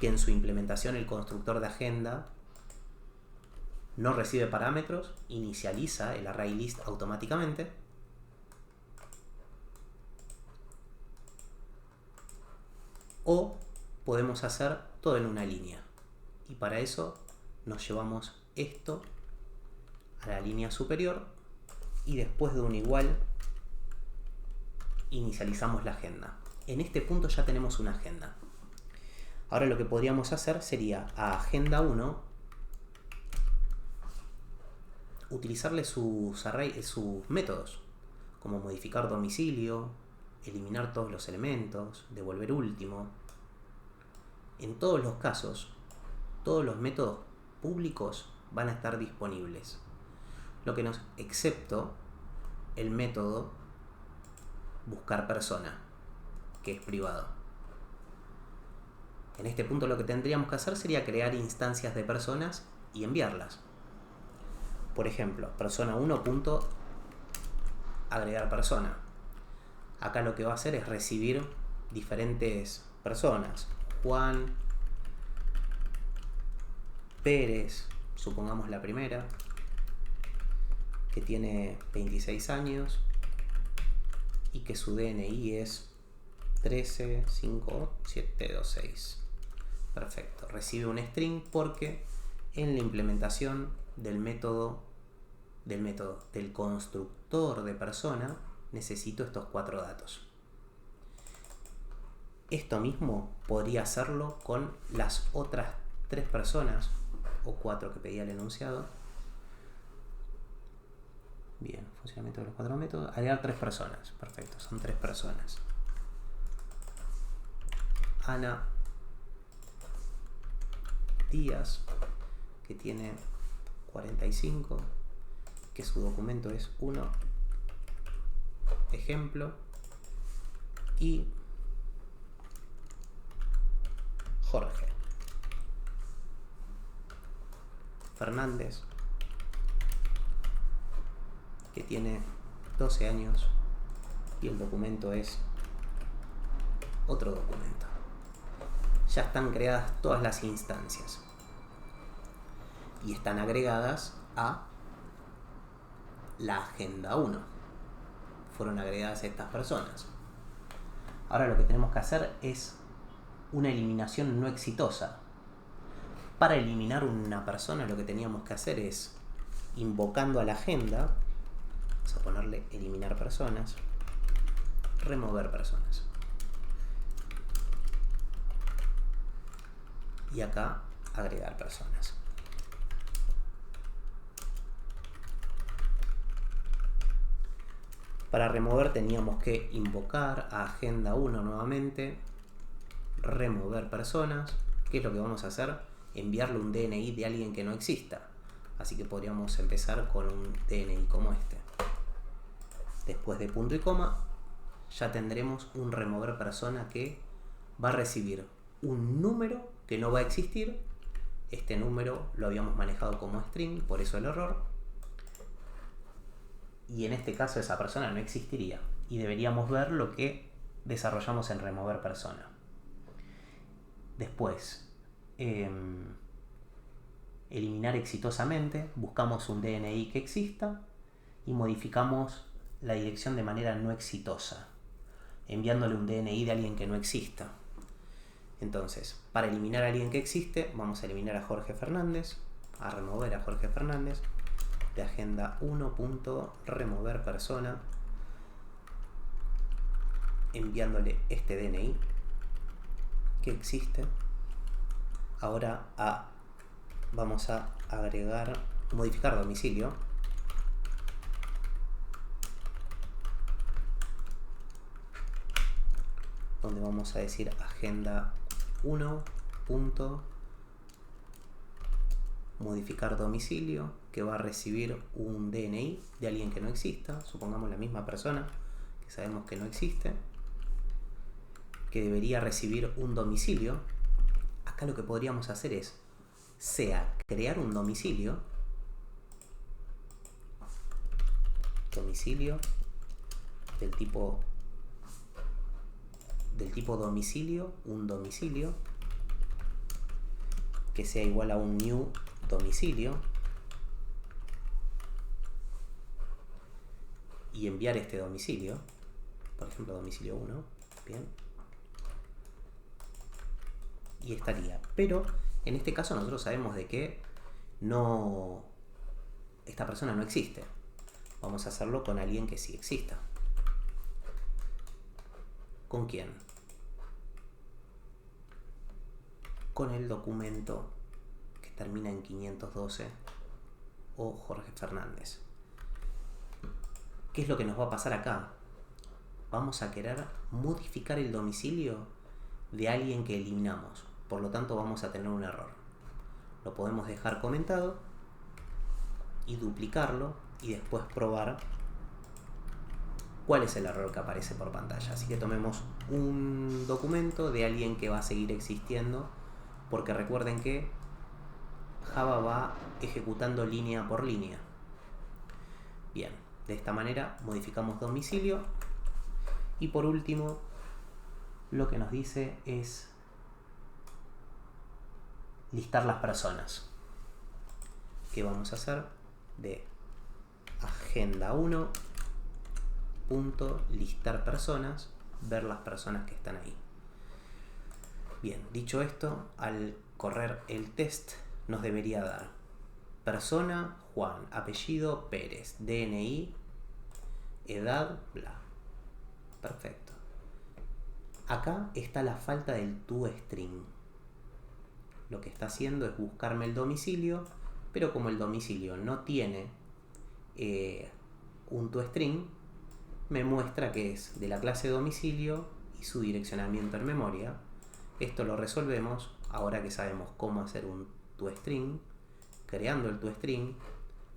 que en su implementación el constructor de agenda no recibe parámetros, inicializa el array list automáticamente. O podemos hacer todo en una línea. Y para eso nos llevamos esto a la línea superior y después de un igual inicializamos la agenda. En este punto ya tenemos una agenda. Ahora lo que podríamos hacer sería a agenda 1 utilizarle sus métodos, como modificar domicilio, eliminar todos los elementos, devolver último. En todos los casos, todos los métodos públicos van a estar disponibles. Excepto el método buscar persona, que es privado. En este punto lo que tendríamos que hacer sería crear instancias de personas y enviarlas. Por ejemplo, persona 1.agregar persona. Acá lo que va a hacer es recibir diferentes personas. Juan, Pérez, supongamos la primera, que tiene 26 años y que su DNI es 135726. Perfecto, recibe un string porque en la implementación del constructor de persona necesito estos 4 datos. Esto mismo podría hacerlo con las otras 3 personas o 4 que pedía el enunciado. Bien, funcionamiento de los 4 métodos. Agregar 3 personas. Perfecto, son 3 personas. Ana Díaz, que tiene 45, que su documento es 1 ejemplo, y Jorge Fernández, que tiene 12 años y el documento es otro documento. Ya están creadas todas las instancias y están agregadas a la agenda 1. Fueron agregadas estas personas. Ahora lo que tenemos que hacer es una eliminación no exitosa. Para eliminar una persona lo que teníamos que hacer es, invocando a la agenda, vamos a ponerle eliminar personas, remover personas. Y acá agregar personas. Para remover teníamos que invocar a agenda 1 nuevamente, remover personas. ¿Qué es lo que vamos a hacer? Enviarle un DNI de alguien que no exista. Así que podríamos empezar con un DNI como este. Después de punto y coma, ya tendremos un remover persona que va a recibir un número que no va a existir Este número lo habíamos manejado como string, por eso el error. Y en este caso esa persona no existiría. Y deberíamos ver lo que desarrollamos en remover persona. Después, eliminar exitosamente, buscamos un DNI que exista y modificamos la dirección de manera no exitosa, enviándole un DNI de alguien que no exista. Entonces, para eliminar a alguien que existe, vamos a eliminar a Jorge Fernández, a remover a Jorge Fernández, de agenda 1.remover persona, enviándole este DNI que existe. Ahora vamos a modificar domicilio, donde vamos a decir agenda 1. Modificar domicilio, que va a recibir un DNI de alguien que no exista, supongamos la misma persona que sabemos que no existe, que debería recibir un domicilio. Acá lo que podríamos hacer es crear un domicilio del tipo domicilio, un domicilio que sea igual a un new domicilio, y enviar este domicilio, por ejemplo domicilio 1, bien, y estaría. Pero en este caso nosotros sabemos de que esta persona no existe. Vamos a hacerlo con alguien que sí exista. ¿Con quién? Con el documento que termina en 512 o Jorge Fernández. ¿Qué es lo que nos va a pasar acá? Vamos a querer modificar el domicilio de alguien que eliminamos. Por lo tanto vamos a tener un error. Lo podemos dejar comentado y duplicarlo y después probar cuál es el error que aparece por pantalla. Así que tomemos un documento de alguien que va a seguir existiendo, porque recuerden que Java va ejecutando línea por línea. Bien, de esta manera modificamos domicilio. Y por último, lo que nos dice es listar las personas. ¿Qué vamos a hacer? De agenda 1 listar personas, ver las personas que están ahí. Bien, dicho esto, al correr el test nos debería dar persona Juan, apellido Pérez, DNI, edad, bla. Perfecto. Acá está la falta del toString. Lo que está haciendo es buscarme el domicilio, pero como el domicilio no tiene un toString, me muestra que es de la clase domicilio y su direccionamiento en memoria. Esto lo resolvemos ahora que sabemos cómo hacer un toString, creando el toString,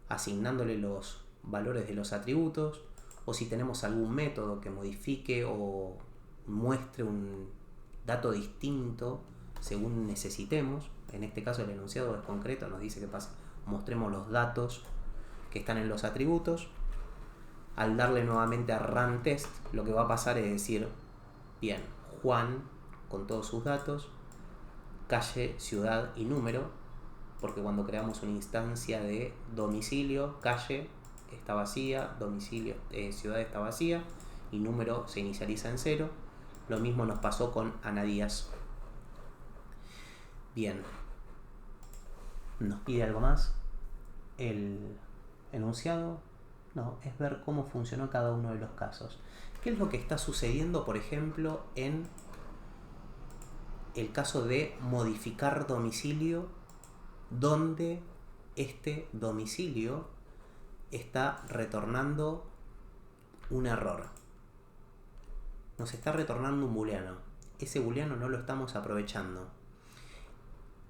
asignándole los valores de los atributos, o si tenemos algún método que modifique o muestre un dato distinto según necesitemos. En este caso el enunciado es concreto, nos dice que mostremos los datos que están en los atributos. Al darle nuevamente a run test, lo que va a pasar es decir, bien, Juan con todos sus datos, calle, ciudad y número, porque cuando creamos una instancia de domicilio, calle está vacía, domicilio, ciudad está vacía y número se inicializa en 0. Lo mismo nos pasó con Ana Díaz. Bien, nos pide algo más. El enunciado, no, es ver cómo funcionó cada uno de los casos. ¿Qué es lo que está sucediendo, por ejemplo, en el caso de modificar domicilio, donde este domicilio está retornando un error? Nos está retornando un booleano. Ese booleano no lo estamos aprovechando.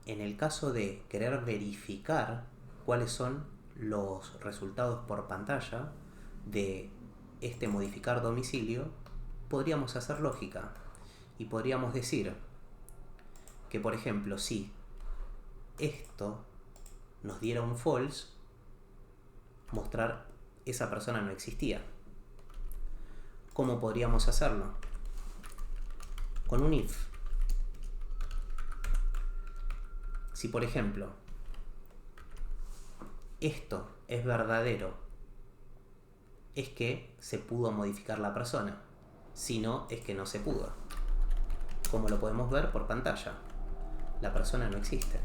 En el caso de querer verificar cuáles son los resultados por pantalla de este modificar domicilio, podríamos hacer lógica y podríamos decir que, por ejemplo, si esto nos diera un false, mostrar esa persona no existía. ¿Cómo podríamos hacerlo? Con un if. Si por ejemplo esto es verdadero, es que se pudo modificar la persona. Si no, es que no se pudo. Como lo podemos ver por pantalla, la persona no existe.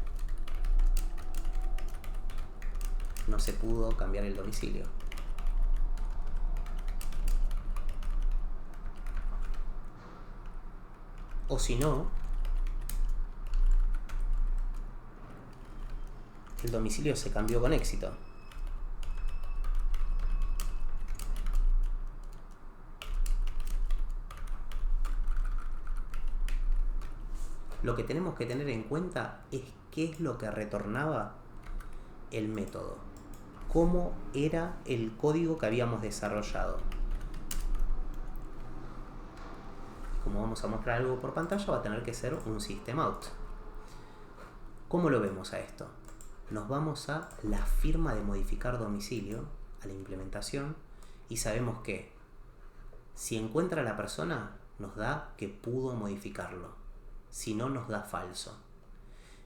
No se pudo cambiar el domicilio. O si no, el domicilio se cambió con éxito. Lo que tenemos que tener en cuenta es qué es lo que retornaba el método. Cómo era el código que habíamos desarrollado. Como vamos a mostrar algo por pantalla, va a tener que ser un system out. ¿Cómo lo vemos a esto? Nos vamos a la firma de modificar domicilio, a la implementación, y sabemos que si encuentra a la persona, nos da que pudo modificarlo. Si no, nos da falso.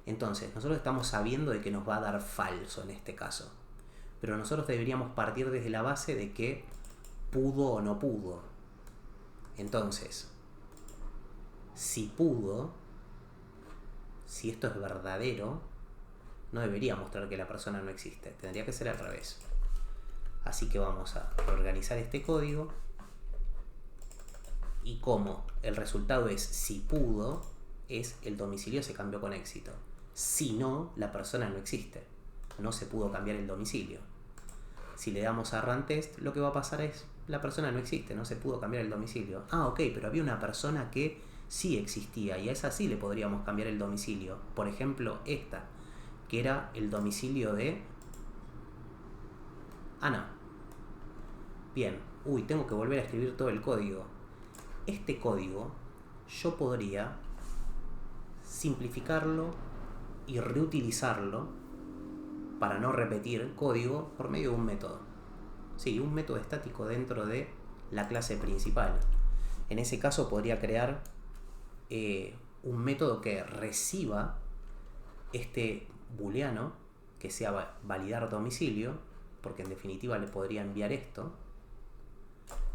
Entonces, nosotros estamos sabiendo de que nos va a dar falso en este caso. Pero nosotros deberíamos partir desde la base de que pudo o no pudo. Entonces, si pudo, si esto es verdadero, no debería mostrar que la persona no existe. Tendría que ser al revés. Así que vamos a organizar este código. Y como el resultado es si pudo, es el domicilio se cambió con éxito. Si no, la persona no existe. No se pudo cambiar el domicilio. Si le damos a run test, lo que va a pasar es la persona no existe, no se pudo cambiar el domicilio. Ah, ok, pero había una persona que sí existía y a esa sí le podríamos cambiar el domicilio. Por ejemplo, esta, que era el domicilio de Ana. Bien, tengo que volver a escribir todo el código. Este código yo podría simplificarlo y reutilizarlo para no repetir código por medio de un método. Sí, un método estático dentro de la clase principal. En ese caso podría crear un método que reciba este booleano, que sea validar domicilio, porque en definitiva le podría enviar esto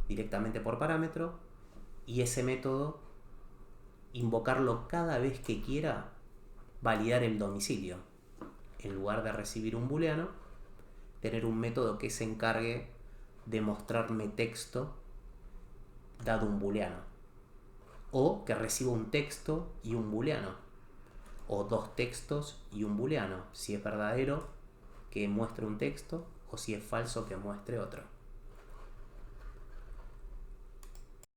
directamente por parámetro, y ese método invocarlo cada vez que quiera validar el domicilio. En lugar de recibir un booleano, tener un método que se encargue de mostrarme texto dado un booleano. O que reciba un texto y un booleano. O dos textos y un booleano. Si es verdadero, que muestre un texto, o si es falso, que muestre otro.